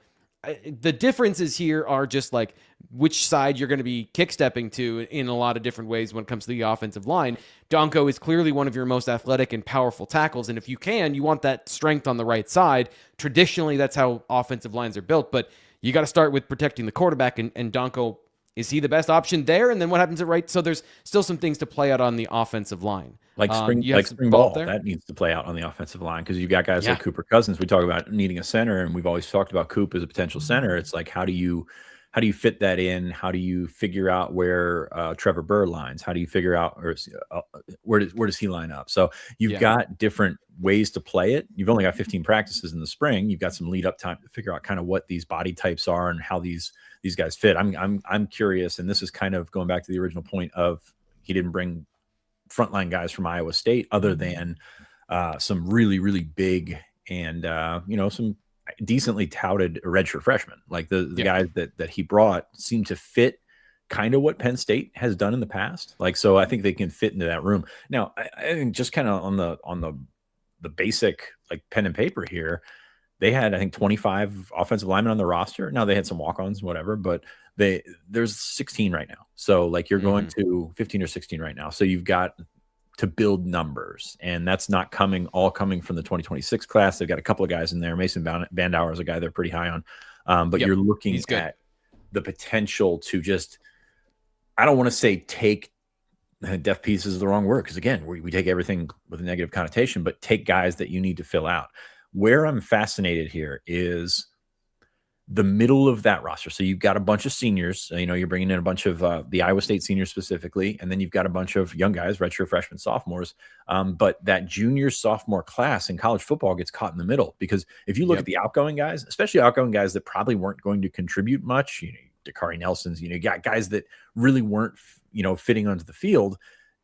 S1: The differences here are just like which side you're going to be kick-stepping to in a lot of different ways when it comes to the offensive line. Donko is clearly one of your most athletic and powerful tackles, and if you want that strength on the right side. Traditionally, that's how offensive lines are built, but you got to start with protecting the quarterback, and Donko, is he the best option there? And then what happens at right? So there's still some things to play out on the offensive line.
S3: Like spring ball, that needs to play out on the offensive line because you've got guys like Cooper Cousins. We talk about needing a center, and we've always talked about Coop as a potential center. It's like, how do you fit that in? How do you figure out where Trevor Burr lines? How do you figure out where does he line up? So you've got different ways to play it. You've only got 15 practices in the spring. You've got some lead up time to figure out kind of what these body types are and how these guys fit. I'm curious, and this is kind of going back to the original point of he didn't bring frontline guys from Iowa State other than some really, really big and some decently touted redshirt freshmen. Like the guys that he brought seem to fit kind of what Penn State has done in the past. Like, so I think they can fit into that room. Now, I think just kind of on the basic like pen and paper here, they had, I think, 25 offensive linemen on the roster. Now they had some walk-ons, whatever, but there's 16 right now. So like you're going to 15 or 16 right now. So you've got to build numbers, and that's not all coming from the 2026 class. They've got a couple of guys in there. Mason Bandauer is a guy they're pretty high on. But you're looking at the potential to just, I don't want to say take deaf pieces is the wrong word, because again, we take everything with a negative connotation, but take guys that you need to fill out. Where I'm fascinated here is the middle of that roster. So you've got a bunch of seniors, you're bringing in a bunch of the Iowa State seniors specifically, and then you've got a bunch of young guys, redshirt freshmen, sophomores. But that junior sophomore class in college football gets caught in the middle, because if you look at the outgoing guys, especially outgoing guys that probably weren't going to contribute much, Dakari Nelson's, you got guys that really weren't, fitting onto the field.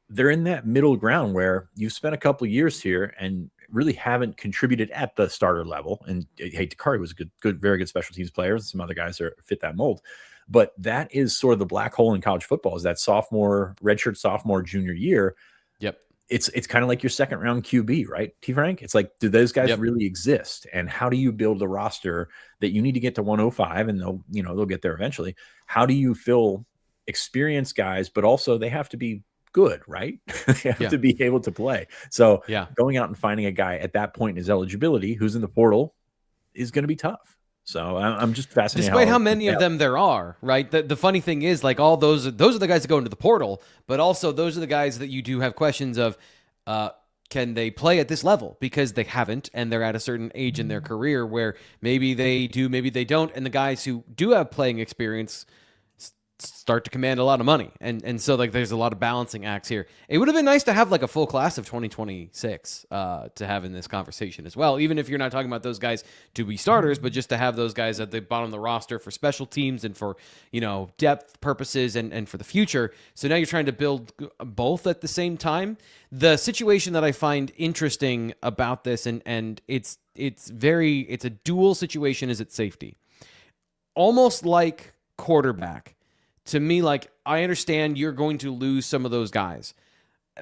S3: They're in that middle ground where you've spent a couple of years here and really haven't contributed at the starter level. And hey, Dakari was a very good special teams player. Some other guys fit that mold. But that is sort of the black hole in college football, is that redshirt sophomore, junior year. Yep. It's kind of like your second round QB, right, T. Frank? It's like, do those guys really exist? And how do you build a roster that you need to get to 105, and they'll get there eventually? How do you fill experienced guys, but also they have to be good, right? They have to be able to play. So going out and finding a guy at that point in his eligibility who's in the portal is going to be tough. So I'm just fascinated. Despite how many of them there are, right? The funny thing is, like, all those are the guys that go into the portal, but also those are the guys that you do have questions of, can they play at this level? Because they haven't, and they're at a certain age in their career where maybe they do, maybe they don't. And the guys who do have playing experience start to command a lot of money. And so, like, there's a lot of balancing acts here. It would have been nice to have like a full class of 2026 to have in this conversation as well, even if you're not talking about those guys to be starters, but just to have those guys at the bottom of the roster for special teams and for, depth purposes and for the future. So now you're trying to build both at the same time. The situation that I find interesting about this, and it's a dual situation, is at safety. Almost like quarterback. To me, like, I understand you're going to lose some of those guys.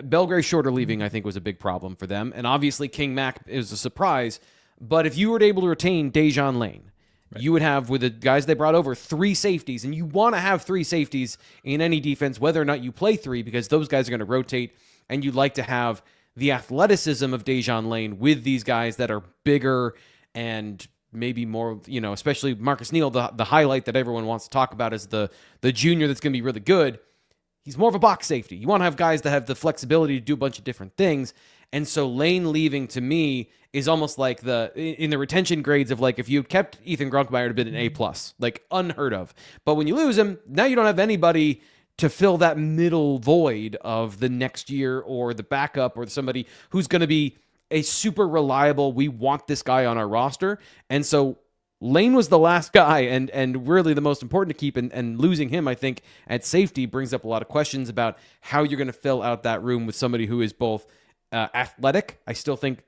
S3: Belgrave Shorter leaving, I think, was a big problem for them. And obviously, King Mack is a surprise. But if you were able to retain Dejon Lane, you would have, with the guys they brought over, 3 safeties. And you want to have 3 safeties in any defense, whether or not you play 3, because those guys are going to rotate. And you'd like to have the athleticism of Dejon Lane with these guys that are bigger and
S1: maybe more, especially Marcus Neal, the highlight that everyone wants to talk about is the junior that's going to be really good. He's more of a box safety. You want to have guys that have the flexibility to do a bunch of different things. And so Lane leaving, to me, is almost like in the retention grades of, like, if you kept Ethan Grunkemeyer, it would have been an A+, like unheard of. But when you lose him, now you don't have anybody to fill that middle void of the next year or the backup or somebody who's going to be a super reliable, we want this guy on our roster. And so Lane was the last guy and really the most important to keep, and losing him, I think, at safety brings up a lot of questions about how you're going to fill out that room with somebody who is both athletic. I still think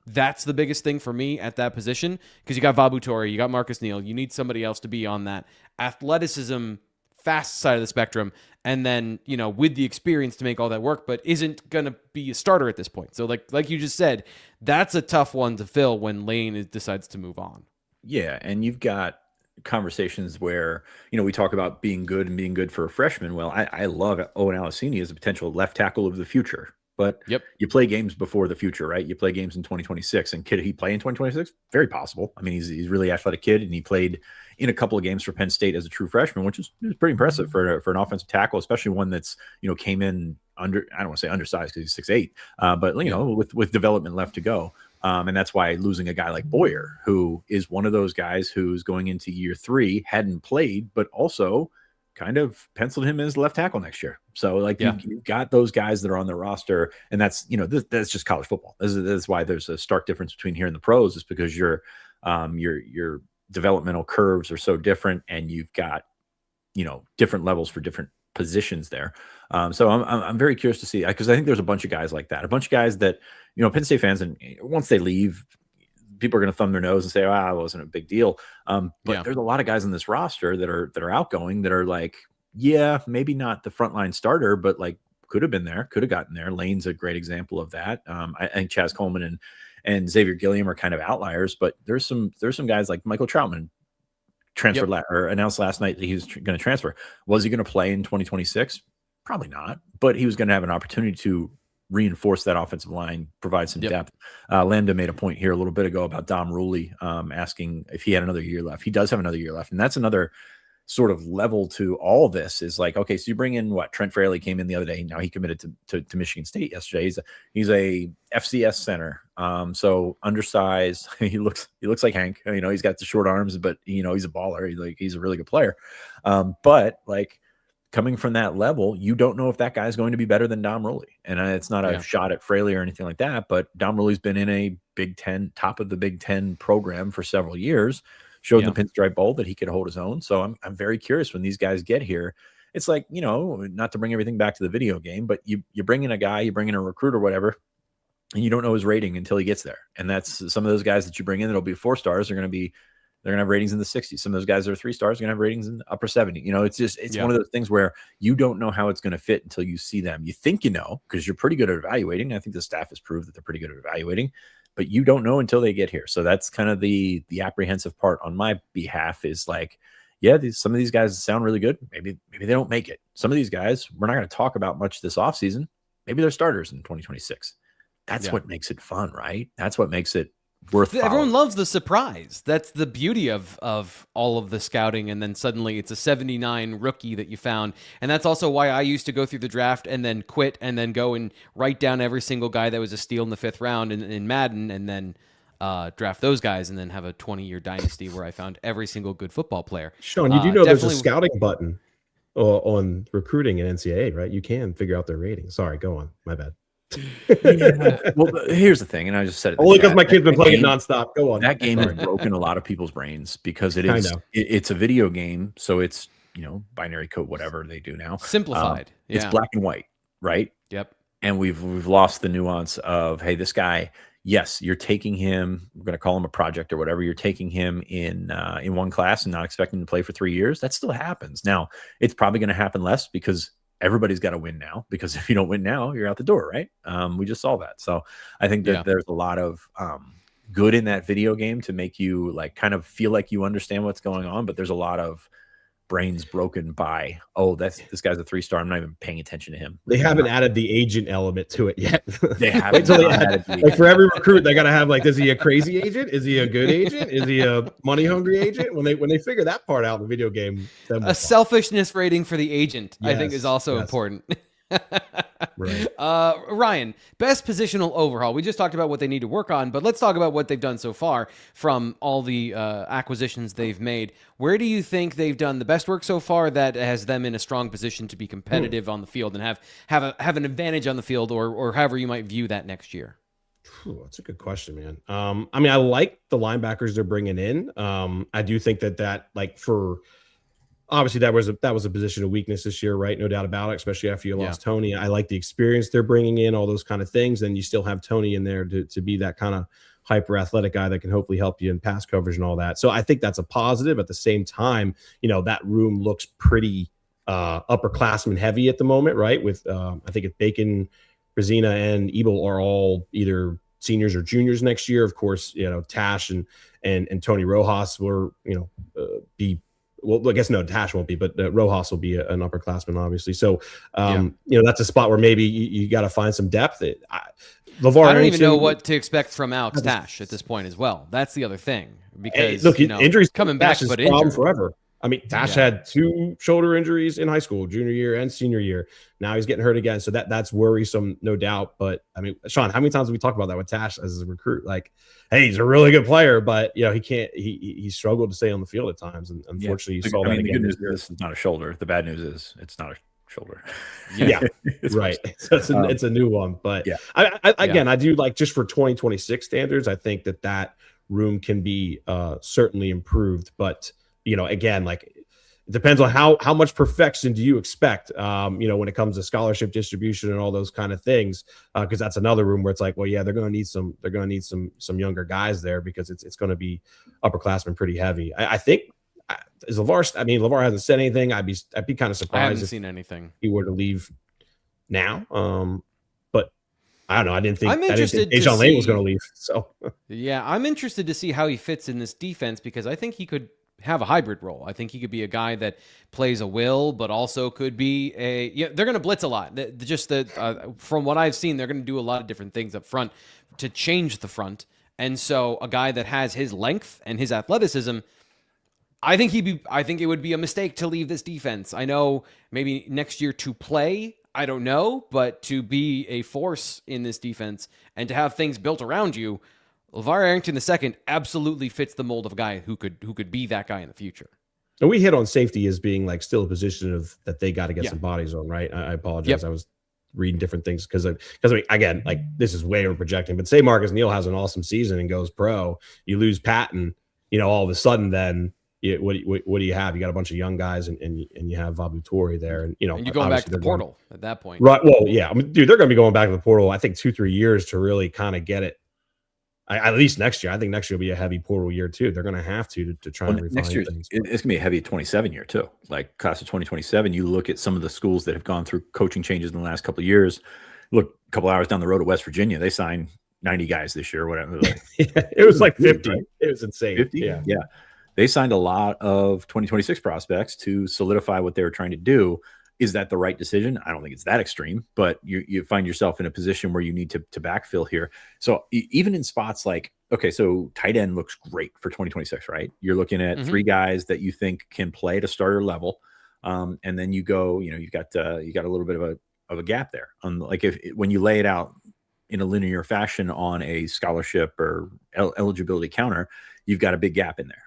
S1: that's the biggest thing for me at that position, because you got Vabu Torre, you got Marcus Neal, you need somebody else to be on that athleticism, fast side of the spectrum, and then, with the experience to make all that work, but isn't going to be a starter at this point. So like you just said, that's a tough one to fill when Lane decides to move on.
S3: Yeah, and you've got conversations where, we talk about being good and being good for a freshman. Well, I love Owen Alasini as a potential left tackle of the future. But you play games before the future, right? You play games in 2026. And could he play in 2026? Very possible. I mean, he's a really athletic kid, and he played in a couple of games for Penn State as a true freshman, which is pretty impressive for an offensive tackle, especially one that's, came in under, I don't want to say undersized because he's 6'8", but, with development left to go. And that's why losing a guy like Boyer, who is one of those guys who's going into year 3, hadn't played, but also kind of penciled him as left tackle next year. So you've got those guys that are on the roster, and that's, that's just college football. This is why there's a stark difference between here and the pros, is because your developmental curves are so different, and you've got, different levels for different positions there. So I'm very curious to see, because I think there's a bunch of guys like that, a bunch of guys that, Penn State fans, and once they leave, people are going to thumb their nose and say, it wasn't a big deal. But there's a lot of guys on this roster that are outgoing, that are like, maybe not the frontline starter, but like could have been there, could have gotten there. Lane's a great example of that. I think Chaz Coleman and Xavier Gilliam are kind of outliers, but there's some guys like Michael Troutman transferred or announced last night that he was going to transfer. Was he going to play in 2026? Probably not, but he was going to have an opportunity to reinforce that offensive line, provide some depth. Lambda made a point here a little bit ago about Dom Ruley, asking if he had another year left. He does have another year left, and that's another sort of level to all this. Is like, okay, so you bring in Trent Fraley came in the other day. Now he committed to Michigan State yesterday. He's a FCS center, so undersized. he looks like Hank. He's got the short arms, but he's a baller. He's a really good player. But like, coming from that level, you don't know if that guy's going to be better than Dom Ruley. And it's not a shot at Fraley or anything like that, but Dom Ruley's been in a Big Ten, top of the Big Ten program for several years, showed the Pinstripe Bowl that he could hold his own. So I'm very curious when these guys get here. It's like, not to bring everything back to the video game, but you bring in a guy, you bring in a recruit or whatever, and you don't know his rating until he gets there. And that's some of those guys that you bring in that'll be 4 stars are going to have ratings in the 60s. Some of those guys that are 3 stars are going to have ratings in the upper 70. It's one of those things where you don't know how it's going to fit until you see them. You think because you're pretty good at evaluating. I think the staff has proved that they're pretty good at evaluating, but you don't know until they get here. So that's kind of the apprehensive part on my behalf, is like, some of these guys sound really good. Maybe they don't make it. Some of these guys we're not going to talk about much this offseason. Maybe they're starters in 2026. That's what makes it fun, right? That's what makes it worth following.
S1: Everyone loves the surprise. That's the beauty of all of the scouting, and then suddenly it's a 79 rookie that you found. And that's also why I used to go through the draft and then quit and then go and write down every single guy that was a steal in the 5th round in Madden, and then draft those guys, and then have a 20-year dynasty where I found every single good football player.
S2: Sean, you do know there's a scouting button on recruiting in NCAA, right? You can figure out their rating. Sorry, go on. My bad.
S3: Well, here's the thing, and I just said it.
S2: Only because my kid's been playing it nonstop. Go on.
S3: That game has broken a lot of people's brains, because it's a video game, so it's binary code, whatever they do now,
S1: simplified.
S3: It's black and white, right?
S1: Yep.
S3: And we've lost the nuance of, hey, this guy. Yes, you're taking him. We're going to call him a project or whatever. You're taking him in one class and not expecting to play for 3 years. That still happens. Now, it's probably going to happen less, because everybody's got to win now, because if you don't win now, you're out the door, right? We just saw that. So I think that there's a lot of good in that video game to make you like kind of feel like you understand what's going on, but there's a lot of brains broken by, this guy's a 3-star. I'm not even paying attention to him.
S2: They haven't added the agent element to it yet.
S3: They haven't.
S2: Like for every recruit, they got to have like, is he a crazy agent? Is he a good agent? Is he a money hungry agent? When they figure that part out in the video game, then
S1: selfishness rating for the agent, I think, is also important.
S2: Right.
S1: Ryan, best positional overhaul. We just talked about what they need to work on, but let's talk about what they've done so far from all the acquisitions they've made. Where do you think they've done the best work so far that has them in a strong position to be competitive on the field and have an advantage on the field, or however you might view that next year?
S2: That's a good question, man. I mean, I like the linebackers they're bringing in. I do think that like for obviously that was a position of weakness this year, right? No doubt about it, especially after you lost Tony. I like the experience they're bringing in, all those kind of things. And you still have Tony in there to be that kind of hyper athletic guy that can hopefully help you in pass coverage and all that. So I think that's a positive. At the same time, that room looks pretty upperclassman heavy at the moment, right? With I think it's Bacon, Brazina, and Ebel are all either seniors or juniors next year. Of course, Tash and Tony Rojas will be. Well, I guess no, Tash won't be, but Rojas will be an upperclassman, obviously. So, that's a spot where maybe you got to find some depth.
S1: I don't even know what to expect from Alex Tash at this point as well. That's the other thing, because
S2: injuries
S1: coming back,
S2: is
S1: but
S2: a problem forever. I mean, Tash had 2 shoulder injuries in high school, junior year and senior year. Now he's getting hurt again. So that's worrisome, no doubt. But I mean, Sean, how many times have we talked about that with Tash as a recruit? Like, hey, he's a really good player, but he can't, he struggled to stay on the field at times. And unfortunately, you saw that again.
S3: The good news is this is not a shoulder. The bad news is it's not a shoulder.
S2: Yeah. Right. So it's a new one, but I do like, just for 2026 standards, I think that room can be certainly improved, but again, like it depends on how much perfection do you expect, when it comes to scholarship distribution and all those kind of things, because that's another room where it's like, well, yeah, they're going to need some younger guys there because it's going to be upperclassmen pretty heavy. I think is LeVar. I mean, LeVar hasn't said anything. I'd be kind of surprised.
S1: I haven't seen anything.
S2: He were to leave now. But I don't know. I didn't think
S1: Xion
S2: Lane was going to leave. So
S1: yeah, I'm interested to see how he fits in this defense, because I think he could have a hybrid role. I think he could be a guy that plays a will, but also could be they're going to blitz a lot. From what I've seen, they're going to do a lot of different things up front to change the front. And so a guy that has his length and his athleticism, I think it would be a mistake to leave this defense. I know maybe next year to play, I don't know, but to be a force in this defense and to have things built around you, LeVar Arrington II absolutely fits the mold of a guy who could be that guy in the future.
S2: And we hit on safety as being like still a position of that they got to get some bodies on, right? I apologize. Yep. I was reading different things because again, like this is way over projecting, but say Marcus Neal has an awesome season and goes pro, you lose Patton, all of a sudden then what do you have? You got a bunch of young guys and you have Vabu Tori there, and
S1: you're going back to the portal at that point,
S2: right? Well, yeah, I mean, dude, they're going to be going back to the portal. I think 2-3 years to really kind of get it. At least next year. I think next year will be a heavy portal year too. They're going to have to try and refine
S3: next year.
S2: Things.
S3: It's going to be a heavy 27 year too. Like class of 2027. You look at some of the schools that have gone through coaching changes in the last couple of years. Look, a couple hours down the road at West Virginia, they signed 90 guys this year, whatever.
S2: It was like 50. Right? It was insane.
S3: 50? Yeah. They signed a lot of 2026 prospects to solidify what they were trying to do. Is that the right decision? I don't think it's that extreme, but you find yourself in a position where you need to backfill here. So even in spots like, okay, so tight end looks great for 2026, right? You're looking at 3 guys that you think can play at a starter level. And then you go, you've got a little bit of a gap there. Like when you lay it out in a linear fashion on a scholarship or eligibility counter, you've got a big gap in there.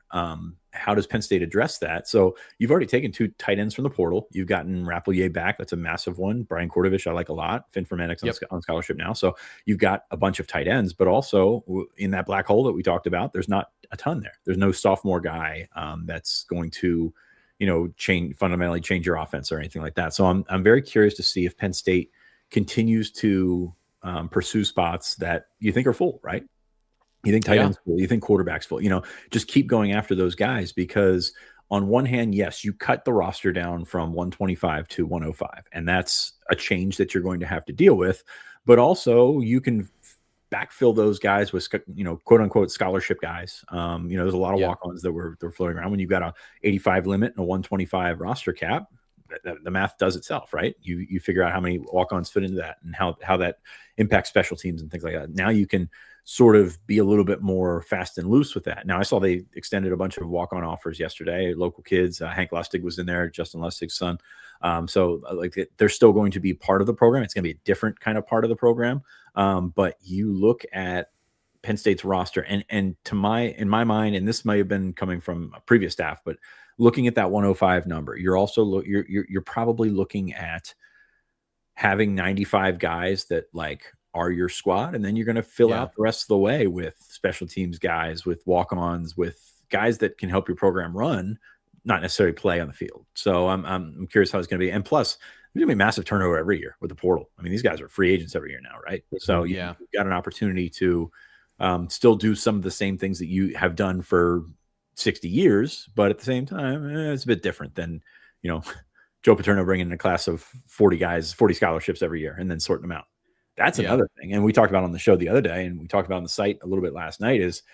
S3: How does Penn State address that? So you've already taken 2 tight ends from the portal. You've gotten Rapelier back. That's a massive one. Brian Kordovich, I like a lot. Finn Fermanix on scholarship now. So you've got a bunch of tight ends, but also in that black hole that we talked about, there's not a ton there. There's no sophomore guy that's going to, fundamentally change your offense or anything like that. So I'm very curious to see if Penn State continues to pursue spots that you think are full, right? You think tight ends full, you think quarterbacks full, just keep going after those guys, because on one hand, yes, you cut the roster down from 125 to 105, and that's a change that you're going to have to deal with. But also you can backfill those guys with, quote unquote scholarship guys. There's a lot of walk-ons that were floating around. When you've got a 85 limit and a 125 roster cap, the math does itself, right? You figure out how many walk-ons fit into that and how that impacts special teams and things like that. Now you can sort of be a little bit more fast and loose with that. Now I saw they extended a bunch of walk-on offers yesterday. Local kids, Hank Lustig was in there, Justin Lustig's son. So they're still going to be part of the program. It's going to be a different kind of part of the program. But you look at Penn State's roster, and in my mind, and this may have been coming from a previous staff, but looking at that 105 number, you're also you're probably looking at having 95 guys that are your squad, and then you're going to fill out the rest of the way with special teams guys, with walk-ons, with guys that can help your program run, not necessarily play on the field. So I'm curious how it's going to be. And plus, there's going to be massive turnover every year with the portal. I mean, these guys are free agents every year now, right? So you've got an opportunity to still do some of the same things that you have done for 60 years, but at the same time, it's a bit different than, Joe Paterno bringing in a class of 40 guys, 40 scholarships every year, and then sorting them out. That's another thing. And we talked about on the show the other day, and we talked about on the site a little bit last night, is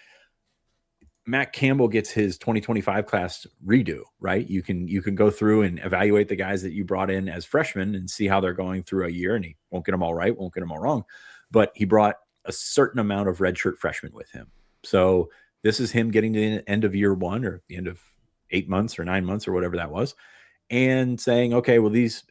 S3: Matt Campbell gets his 2025 class redo, right? You can go through and evaluate the guys that you brought in as freshmen and see how they're going through a year, and he won't get them all right, won't get them all wrong, but he brought a certain amount of redshirt freshmen with him. So this is him getting to the end of year one, or the end of 8 months or 9 months or whatever that was, and saying, okay, well, this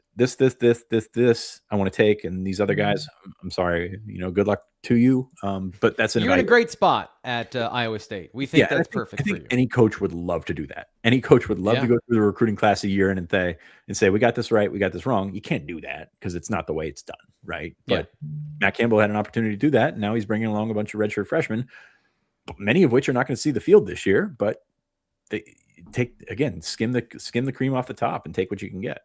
S3: I want to take, and these other guys, I'm sorry, good luck to you. But that's
S1: you're in a great spot at Iowa State. We think that's perfect. I think for you.
S3: Any coach would love to do that. Any coach would love to go through the recruiting class a year and say, we got this right, we got this wrong. You can't do that because it's not the way it's done, right? But Matt Campbell had an opportunity to do that, and now he's bringing along a bunch of redshirt freshmen, many of which are not going to see the field this year, but they skim the cream off the top and take what you can get.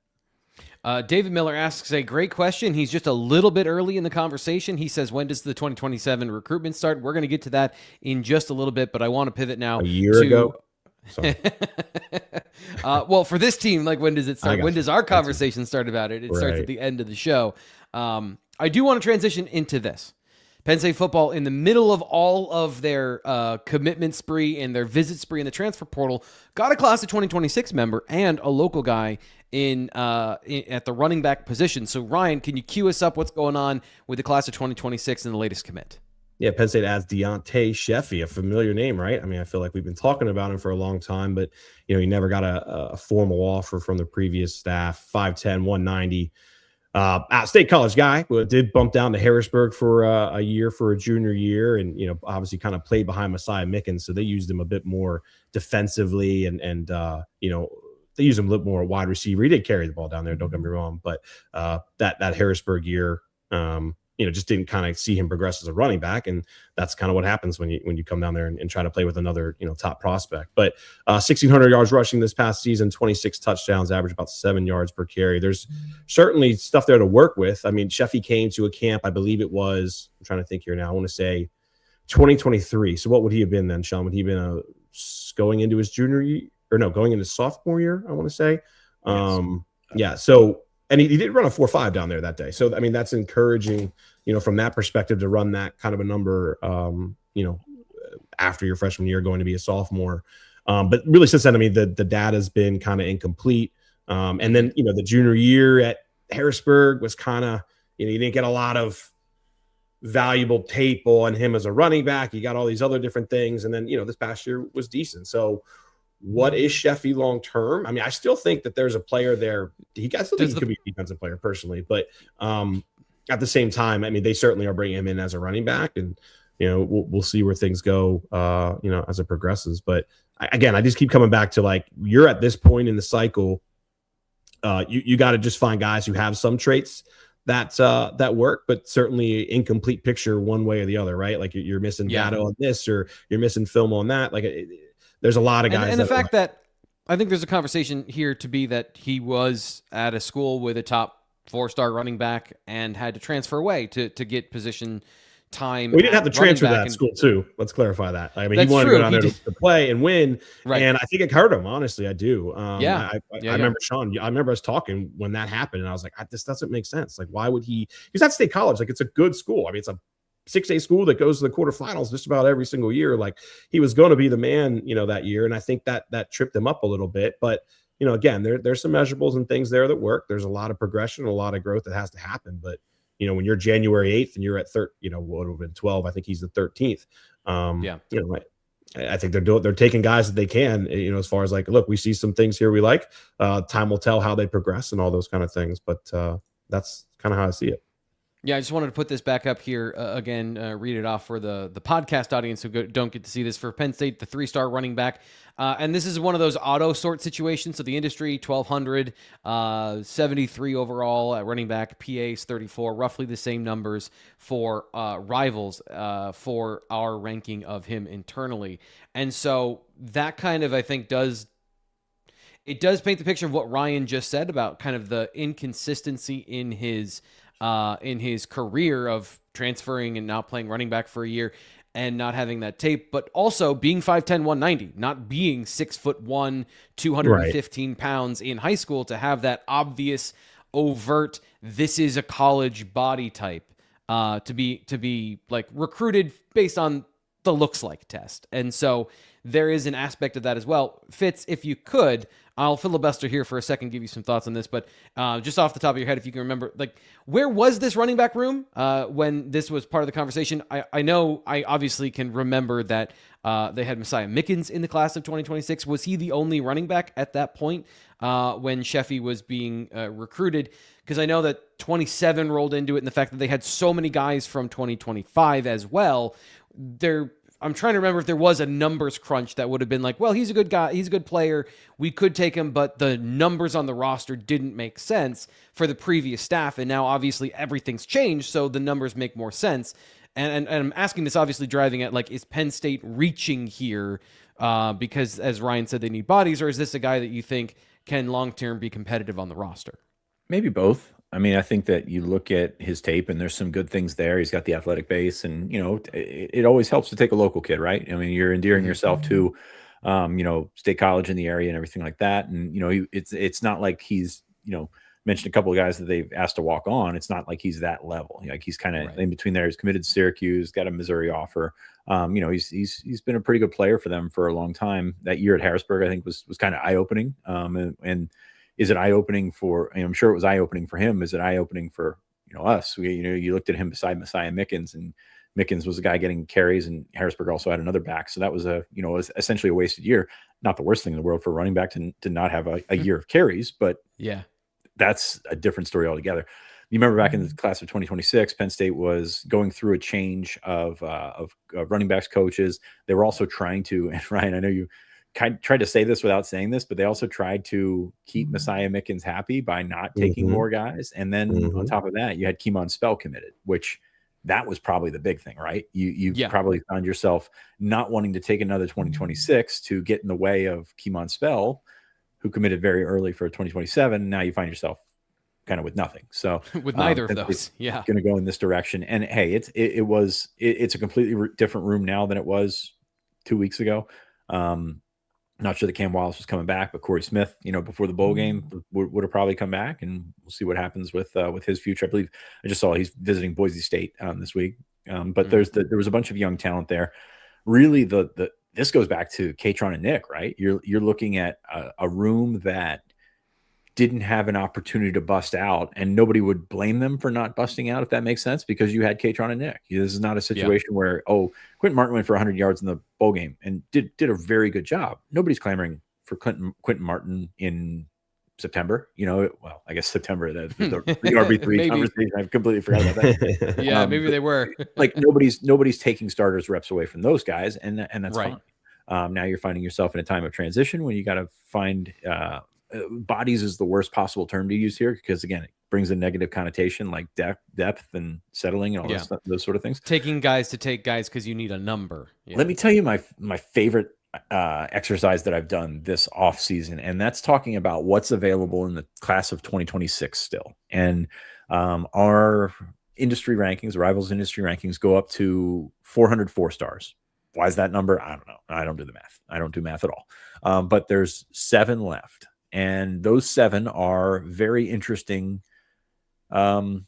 S1: David Miller asks a great question. He's just a little bit early in the conversation. He says, when does the 2027 recruitment start? We're going to get to that in just a little bit, but I want to pivot now.
S2: A year ago?
S1: Sorry. Well, for this team, when does it start? When does our conversation start about it? It starts at the end of the show. I do want to transition into this. Penn State football, in the middle of all of their commitment spree and their visit spree in the transfer portal, got a class of 2026 member and a local guy at the running back position. So, Ryan, can you cue us up what's going on with the class of 2026 and the latest commit?
S2: Yeah, Penn State adds Deontay Sheffy, a familiar name, right? I mean, I feel like we've been talking about him for a long time, but, he never got a formal offer from the previous staff. 5'10", 190. State college guy, who did bump down to Harrisburg for a year for a junior year, and obviously kind of played behind Messiah Mickens, so they used him a bit more defensively, and they used him a little more wide receiver. He did carry the ball down there, don't get me wrong, but that Harrisburg year, just didn't kind of see him progress as a running back, and that's kind of what happens when you come down there and try to play with another top prospect. But 1,600 yards rushing this past season, 26 touchdowns, average about 7 yards per carry. There's certainly stuff there to work with. I mean, Sheffy came to a camp, I believe it was, I'm trying to think here now, I want to say 2023. So what would he have been then, Sean? Would he have been going into his junior year, or no, going into sophomore year, I want to say.
S3: Yes.
S2: So. And he did run a 4.5 down there that day. So, I mean, that's encouraging, from that perspective, to run that kind of a number, after your freshman year going to be a sophomore. But really since then, I mean, the data's been kind of incomplete. And then, the junior year at Harrisburg was kind of, you didn't get a lot of valuable tape on him as a running back. You got all these other different things. And then, this past year was decent. So, what is Sheffy long term? I mean, I still think that there's a player there. I still think he could be a defensive player personally, but at the same time, I mean, they certainly are bringing him in as a running back, and we'll see where things go, as it progresses. But I just keep coming back to you're at this point in the cycle. You got to just find guys who have some traits that work, but certainly incomplete picture one way or the other, right? Like you're missing data on this, or you're missing film on that, there's a lot of guys.
S1: And the fact that I think there's a conversation here to be that he was at a school with a top 4-star running back and had to transfer away to get position time.
S2: We didn't have to transfer to that school too. Let's clarify that. I mean, he wanted to go down there to play and win. Right. And I think it hurt him. Honestly, I do. I remember Sean, I remember us talking when that happened, and I was like, this doesn't make sense. Why would he? He's at State College. It's a good school. I mean, it's a 6A school that goes to the quarterfinals just about every single year. Like, he was going to be the man, that year. And I think that tripped him up a little bit. But, again, there's some measurables and things there that work. There's a lot of progression, a lot of growth that has to happen. But, when you're January 8th and you're at what would have been 12, I think he's the 13th. I think they're taking guys that they can, as far as like, look, we see some things here we like. Time will tell how they progress and all those kind of things. But that's kind of how I see it.
S1: Yeah, I just wanted to put this back up here again, read it off for the podcast audience who don't get to see this. For Penn State, the 3-star running back. And this is one of those auto sort situations. So the industry, 1,200, 73 overall at running back, PA's 34, roughly the same numbers for rivals for our ranking of him internally. And so that kind of, I think, does paint the picture of what Ryan just said about kind of the inconsistency in his career of transferring and not playing running back for a year and not having that tape, but also being 5'10", 190, not being 6'1", 215 pounds in high school, to have that obvious, overt, this is a college body type, to be like recruited based on the looks like test. And so there is an aspect of that as well. Fitz, if you could, I'll filibuster here for a second, give you some thoughts on this, but just off the top of your head, if you can remember, like, where was this running back room when this was part of the conversation? I know I obviously can remember that they had Messiah Mickens in the class of 2026. Was he the only running back at that point when Sheffy was being recruited? Because I know that 27 rolled into it, and the fact that they had so many guys from 2025 as well. I'm trying to remember if there was a numbers crunch that would have been like, well, he's a good guy, he's a good player, we could take him, but the numbers on the roster didn't make sense for the previous staff, and now obviously everything's changed, so the numbers make more sense. And I'm asking this obviously driving at, like, is Penn State reaching here because, as Ryan said, they need bodies, or is this a guy that you think can long-term be competitive on the roster?
S3: Maybe both. I mean, I think that you look at his tape and there's some good things there. He's got the athletic base, and, it always helps to take a local kid, right? I mean, you're endearing yourself to, State College in the area and everything like that. And, it's not like he's, mentioned a couple of guys that they've asked to walk on. It's not like he's that level. Like, he's kind of in between there. He's committed to Syracuse, got a Missouri offer. He's been a pretty good player for them for a long time. That year at Harrisburg, I think was kind of eye-opening. And is it eye-opening for, I'm sure it was eye-opening for him. Is it eye-opening for, us? You looked at him beside Messiah Mickens, and Mickens was a guy getting carries, and Harrisburg also had another back. So that was was essentially a wasted year. Not the worst thing in the world for a running back to not have a year of carries, but
S1: yeah,
S3: that's a different story altogether. You remember back in the class of 2026, Penn State was going through a change of running backs coaches. They were also trying to, and Ryan, I know you tried to say this without saying this, but they also tried to keep Messiah Mickens happy by not taking more guys. And then on top of that, you had Keemon Spell committed, which that was probably the big thing, right? You probably found yourself not wanting to take another 2026 to get in the way of Keemon Spell, who committed very early for 2027. Now you find yourself kind of with nothing. So
S1: with neither of those,
S3: going to go in this direction. And hey, it's a completely different room now than it was 2 weeks ago. Not sure that Cam Wallace was coming back, but Corey Smith, before the bowl game would have probably come back, and we'll see what happens with his future. I believe I just saw he's visiting Boise State this week. But there was a bunch of young talent there. Really, this goes back to Katron and Nick, right? You're looking at a room that didn't have an opportunity to bust out, and nobody would blame them for not busting out, if that makes sense, because you had Katron and Nick. This is not a situation where, Quentin Martin went for 100 yards in the bowl game and did a very good job. Nobody's clamoring for Quentin Martin in September. Well, I guess September, the RB3 conversation. I've completely forgot about that.
S1: Yeah, maybe they were.
S3: Like, nobody's taking starters reps away from those guys, and that's fine. Now you're finding yourself in a time of transition when you got to find bodies is the worst possible term to use here, because again, it brings a negative connotation, like depth and settling and all those sort of things.
S1: Taking guys to take guys because you need a number.
S3: Let me tell you my favorite exercise that I've done this off season, and that's talking about what's available in the class of 2026 still. And our industry rankings, Rivals industry rankings, go up to 404 stars. Why is that number? I don't know. I don't do the math. I don't do math at all. But there's 7 left. And those 7 are very interesting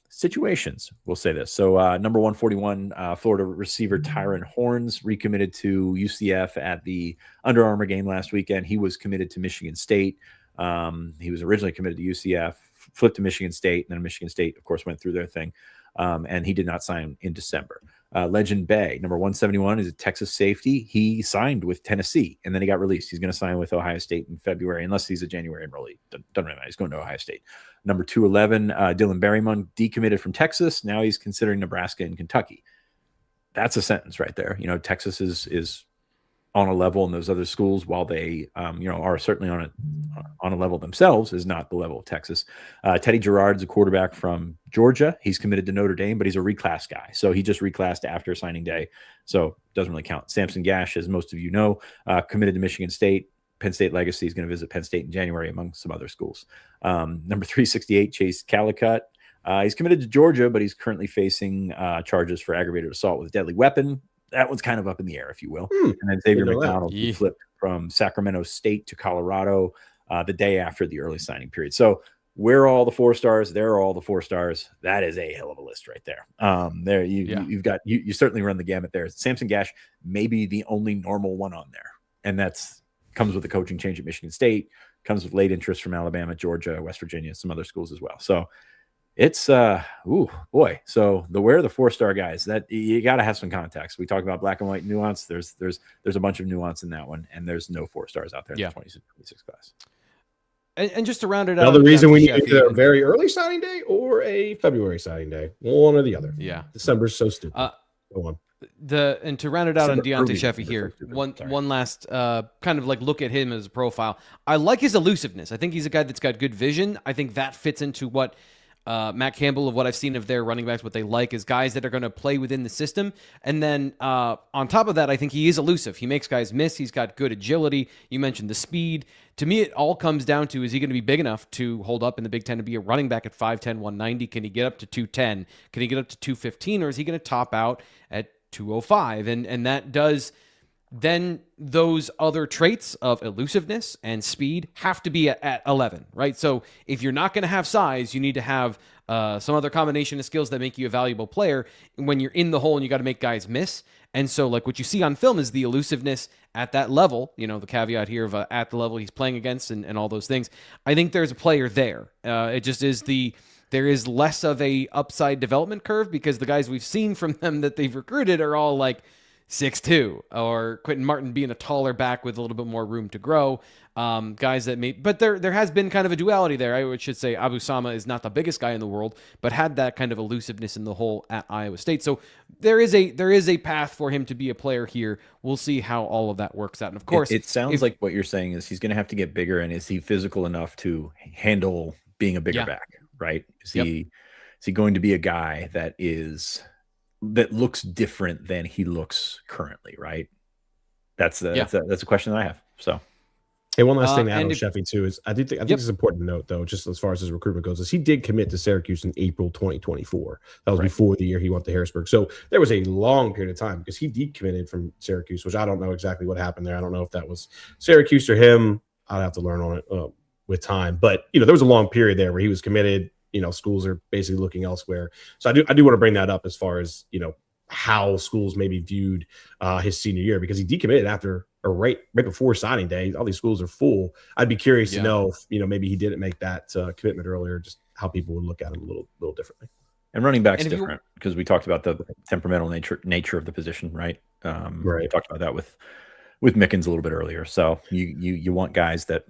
S3: situations. We'll say this. So number 141, Florida receiver Tyron Horns recommitted to UCF at the Under Armour game last weekend. He was committed to Michigan State. He was originally committed to UCF, flipped to Michigan State, and then Michigan State, of course, went through their thing. And he did not sign in December. Legend Bay, number 171, is a Texas safety. He signed with Tennessee, and then he got released. He's going to sign with Ohio State in February, unless he's a January enrollee. Doesn't really matter. He's going to Ohio State. Number 211, Dylan Berryman, decommitted from Texas. Now he's considering Nebraska and Kentucky. That's a sentence right there. You know, Texas is on a level, and those other schools, while they are certainly on a level themselves, is not the level of Texas. Teddy Gerard's a quarterback from Georgia. He's committed to Notre Dame, but he's a reclass guy. So he just reclassed after signing day. So doesn't really count. Samson Gash, as most of you know, committed to Michigan State. Penn State legacy is going to visit Penn State in January, among some other schools. Number 368, Chase Calicut. He's committed to Georgia, but he's currently facing charges for aggravated assault with a deadly weapon. That one's kind of up in the air, if you will. And then Xavier McDonald flipped from Sacramento State to Colorado the day after the early signing period. So where are all the 4 stars? There are all the 4 stars. That is a hell of a list right there. You certainly run the gamut there. Samson Gash may be the only normal one on there, and that's comes with the coaching change at Michigan State, comes with late interest from Alabama, Georgia, West Virginia, some other schools as well. So it's So where are the 4-star guys? That you got to have some context. We talk about black and white nuance. There's a bunch of nuance in that one, and there's no 4 stars out there in the 26 class.
S1: And just to round it out,
S2: another reason we need either a very early signing day or a February signing day, one or the other.
S1: Yeah,
S2: December's so stupid. Go on.
S1: And to round it out on Deontay Sheffy here, one last kind of like look at him as a profile. I like his elusiveness. I think he's a guy that's got good vision. I think that fits into what Matt Campbell, of what I've seen of their running backs, what they like is guys that are going to play within the system. And then on top of that, I think he is elusive. He makes guys miss. He's got good agility. You mentioned the speed. To me, it all comes down to, is he going to be big enough to hold up in the Big Ten to be a running back at 5'10", 190? Can he get up to 210? Can he get up to 215? Or is he going to top out at 205? And that does... then those other traits of elusiveness and speed have to be at 11, right? So if you're not going to have size, you need to have some other combination of skills that make you a valuable player when you're in the hole and you got to make guys miss. And so like what you see on film is the elusiveness at that level, the caveat here of at the level he's playing against and all those things. I think there's a player there. It just is there is less of a upside development curve because the guys we've seen from them that they've recruited are all like 6'2", or Quentin Martin being a taller back with a little bit more room to grow. Guys that but there has been kind of a duality there. I should say Abu Sama is not the biggest guy in the world, but had that kind of elusiveness in the hole at Iowa State. So there is a path for him to be a player here. We'll see how all of that works out. And of course,
S3: it sounds like what you're saying is he's going to have to get bigger, and is he physical enough to handle being a bigger back? Right? Is he going to be a guy that looks different than he looks currently, right? That's a question that I have. So,
S2: hey, one last thing to add on Sheffy too is I think it's important to note though, just as far as his recruitment goes, is he did commit to Syracuse in April 2024. That was before the year he went to Harrisburg. So there was a long period of time because he decommitted from Syracuse, which I don't know exactly what happened there. I don't know if that was Syracuse or him. I'd have to learn on it with time. But there was a long period there where he was committed. Schools are basically looking elsewhere. So I do want to bring that up as far as, how schools maybe viewed his senior year, because he decommitted after or right before signing day. All these schools are full. I'd be curious to know if, maybe he didn't make that commitment earlier, just how people would look at him a little differently.
S3: And running back's different because we talked about the temperamental nature of the position, right? We talked about that with Mickens a little bit earlier. So you want guys that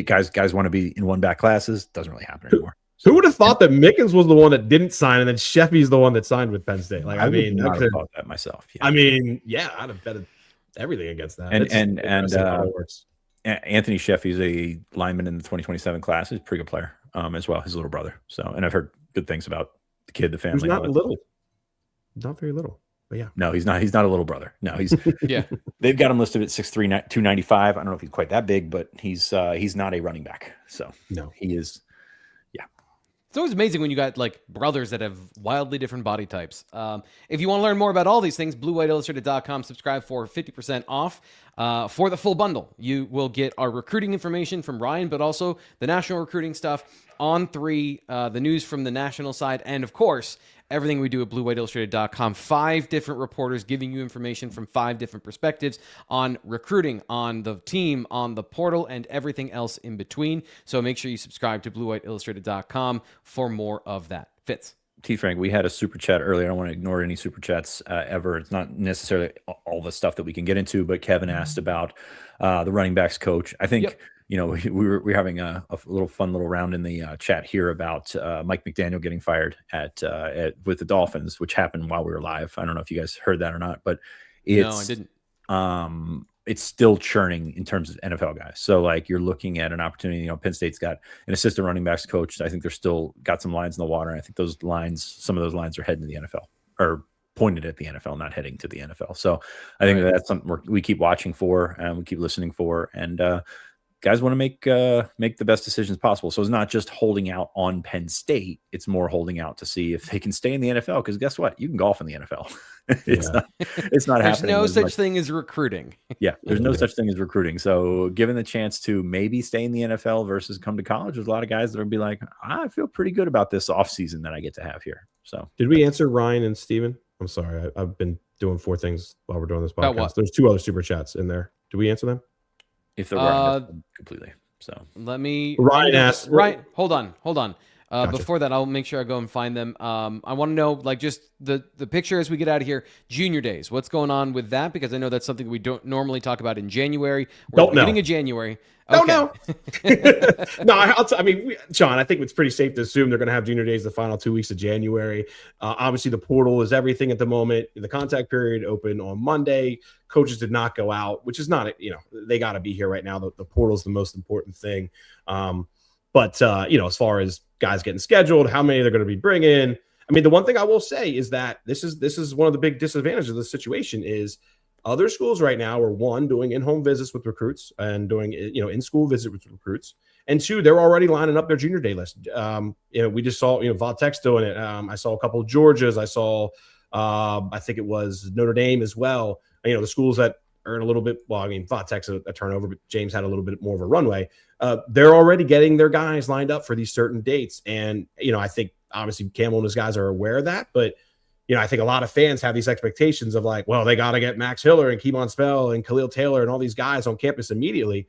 S3: guys want to be in one back classes. Doesn't really happen anymore.
S2: Who would have thought that Mickens was the one that didn't sign and then Sheffy's the one that signed with Penn State?
S3: I would not have thought that myself. Yeah.
S2: I'd have betted everything against that.
S3: And Anthony Sheffy's a lineman in the 2027 class. He's a pretty good player as well, his little brother. So, and I've heard good things about the kid, the family.
S2: He's not little. Not very little. But yeah.
S3: No, he's not. He's not a little brother. No, he's They've got him listed at 6'3", 295. I don't know if he's quite that big, but he's not a running back. So
S2: no,
S3: he is.
S1: It's always amazing when you got like brothers that have wildly different body types. If you want to learn more about all these things, BlueWhiteIllustrated.com. Subscribe for 50% off for the full bundle. You will get our recruiting information from Ryan, but also the national recruiting stuff, On3, the news from the national side, and of course, everything we do at BlueWhiteIllustrated.com. 5 different reporters giving you information from 5 different perspectives on recruiting, on the team, on the portal, and everything else in between. So make sure you subscribe to BlueWhiteIllustrated.com for more of that. Fitz.
S3: T. Frank, we had a super chat earlier. I don't want to ignore any super chats ever. It's not necessarily all the stuff that we can get into, but Kevin asked about the running backs coach. I think, you know, we were having a little fun little round in the chat here about Mike McDaniel getting fired with the Dolphins, which happened while we were live. I don't know if you guys heard that or not, but no, I didn't. It's still churning in terms of NFL guys. So like you're looking at an opportunity, you know, Penn State's got an assistant running backs coach. I think they're still got some lines in the water. And I think those lines, some of those lines are heading to the NFL or pointed at the NFL, not heading to the NFL. So I think that's something we keep watching for and we keep listening for. And guys want to make the best decisions possible. So it's not just holding out on Penn State. It's more holding out to see if they can stay in the NFL. Because guess what? You can golf in the NFL. It's not
S1: There's
S3: happening.
S1: There's no such thing as recruiting.
S3: Yeah, there's no such thing as recruiting. So given the chance to maybe stay in the NFL versus come to college, there's a lot of guys that will be like, I feel pretty good about this offseason that I get to have here. So
S2: did we answer Ryan and Steven? I'm sorry. I've been doing 4 things while we're doing this podcast. There's 2 other super chats in there. Did we answer them?
S3: If they're Ryan, completely. So
S2: Ryan asked.
S1: Ryan, hold on.
S2: Gotcha.
S1: Before that, I'll make sure I go and find them. I want to know, like, just the picture as we get out of here. Junior days, what's going on with that? Because I know that's something we don't normally talk about in January. We're at the beginning of January.
S2: Okay. Don't know. No, I mean, Sean, I think it's pretty safe to assume they're going to have junior days the final 2 weeks of January. Obviously, the portal is everything at the moment. The contact period opened on Monday. Coaches did not go out, which is not, you know, they got to be here right now. The portal is the most important thing. But you know, as far as guys getting scheduled, how many they're going to be bringing. I mean, the one thing I will say is that this is one of the big disadvantages of the situation is other schools right now are doing in-home visits with recruits and doing, you know, in-school visit with recruits. And 2, they're already lining up their junior day list. You know, we just saw, you know, Vitis doing it. I saw a couple of Georgias. I saw, I think it was Notre Dame as well. You know, the schools that earn a little bit. Well, I mean, Vitis a turnover, but James had a little bit more of a runway. They're already getting their guys lined up for these certain dates. And, you know, I think obviously Campbell and his guys are aware of that, but you know, I think a lot of fans have these expectations of like, well, they got to get Max Hiller and Kevon Spell and Khalil Taylor and all these guys on campus immediately.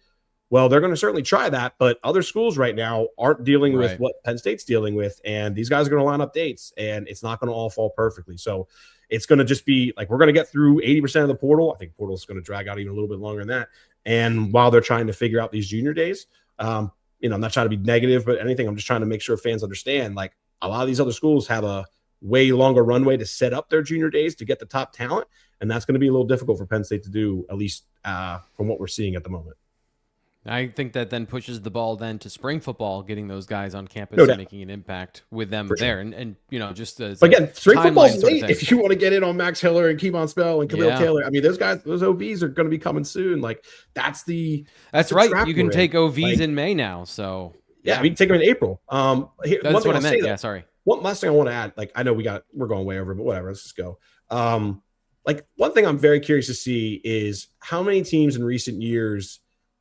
S2: Well, they're going to certainly try that, but other schools right now aren't dealing with what Penn State's dealing with, and these guys are going to line up dates, and it's not going to all fall perfectly. So it's going to just be like we're going to get through 80% of the portal. I think portal is going to drag out even a little bit longer than that. And while they're trying to figure out these junior days, you know, I'm not trying to be negative, but anything. I'm just trying to make sure fans understand, like a lot of these other schools have a way longer runway to set up their junior days to get the top talent. And that's going to be a little difficult for Penn State to do, at least from what we're seeing at the moment.
S1: I think that then pushes the ball then to spring football, getting those guys on campus and making an impact with them there. And you know, just as
S2: but again, spring football's late if you want to get in on Max Hiller and Kevon Spell and Khalil Taylor. I mean, those guys, those OVs are going to be coming soon. Like that's
S1: right. You can take OVs in May now. So
S2: yeah, we can take them in April.
S1: That's what I meant. Yeah, sorry.
S2: One last thing I want to add, like I know we're going way over, but whatever, let's just go. Like one thing I'm very curious to see is how many teams in recent years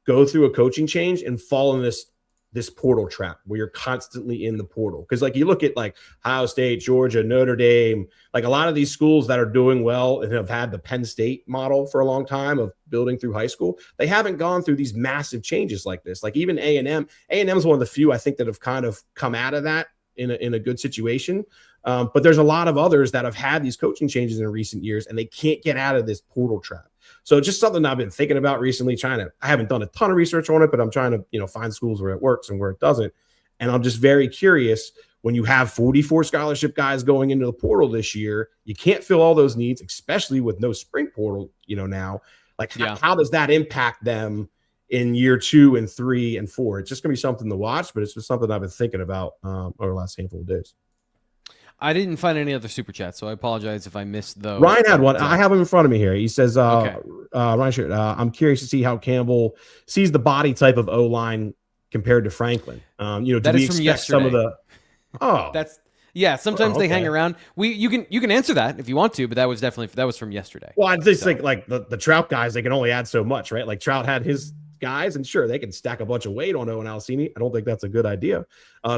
S2: go through a coaching change and fall in this portal trap where you're constantly in the portal. Because like you look at like Ohio State, Georgia, Notre Dame, like a lot of these schools that are doing well and have had the Penn State model for a long time of building through high school, they haven't gone through these massive changes like this. Like even A&M is one of the few I think that have kind of come out of that in a good situation. But there's a lot of others that have had these coaching changes in recent years and they can't get out of this portal trap. So just something I've been thinking about recently, I haven't done a ton of research on it, but I'm trying to, you know, find schools where it works and where it doesn't. And I'm just very curious when you have 44 scholarship guys going into the portal this year, you can't fill all those needs, especially with no spring portal, you know, now, like how does that impact them in year 2 and 3 and 4? It's just going to be something to watch, but it's just something I've been thinking about over the last handful of days.
S1: I didn't find any other super chats, so I apologize if I missed those.
S2: Ryan had one. I have him in front of me here. He says, Ryan Shirt, I'm curious to see how Campbell sees the body type of O-line compared to Franklin. You know, do we expect some of the
S1: sometimes they hang around. You can answer that if you want to, but that was from yesterday.
S2: Well, I just think like the Trout guys, they can only add so much, right? Like Trout had his guys, and sure, they can stack a bunch of weight on Owen Alcini. I don't think that's a good idea.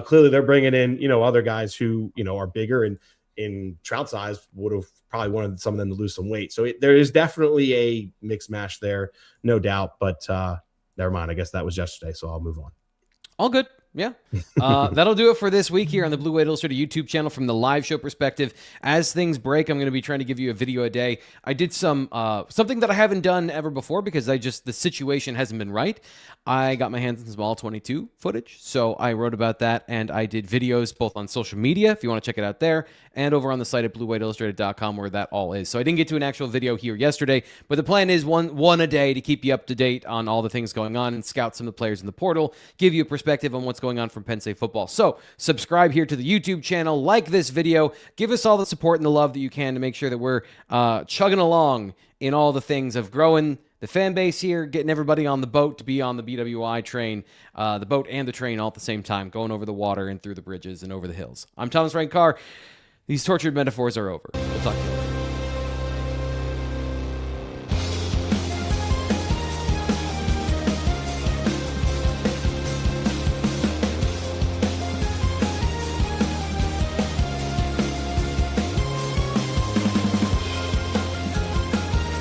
S2: Clearly, they're bringing in, other guys who, are bigger and in Trout's eyes would have probably wanted some of them to lose some weight. So there is definitely a mixed match there, no doubt. But never mind. I guess that was yesterday, so I'll move on.
S1: All good. Yeah. That'll do it for this week here on the Blue White Illustrated YouTube channel from the live show perspective. As things break, I'm going to be trying to give you a video a day. I did something that I haven't done ever before because the situation hasn't been right. I got my hands on some all 22 footage, so I wrote about that, and I did videos both on social media, if you want to check it out there, and over on the site at bluewhiteillustrated.com where that all is. So I didn't get to an actual video here yesterday, but the plan is one a day to keep you up to date on all the things going on and scout some of the players in the portal, give you a perspective on what's going on from Penn State football. So subscribe here to the YouTube channel, like this video, give us all the support and the love that you can to make sure that we're chugging along in all the things of growing the fan base here, getting everybody on the boat to be on the BWI train, the boat and the train all at the same time, going over the water and through the bridges and over the hills. I'm Thomas Ryan Carr. These tortured metaphors are over. We'll talk to you later.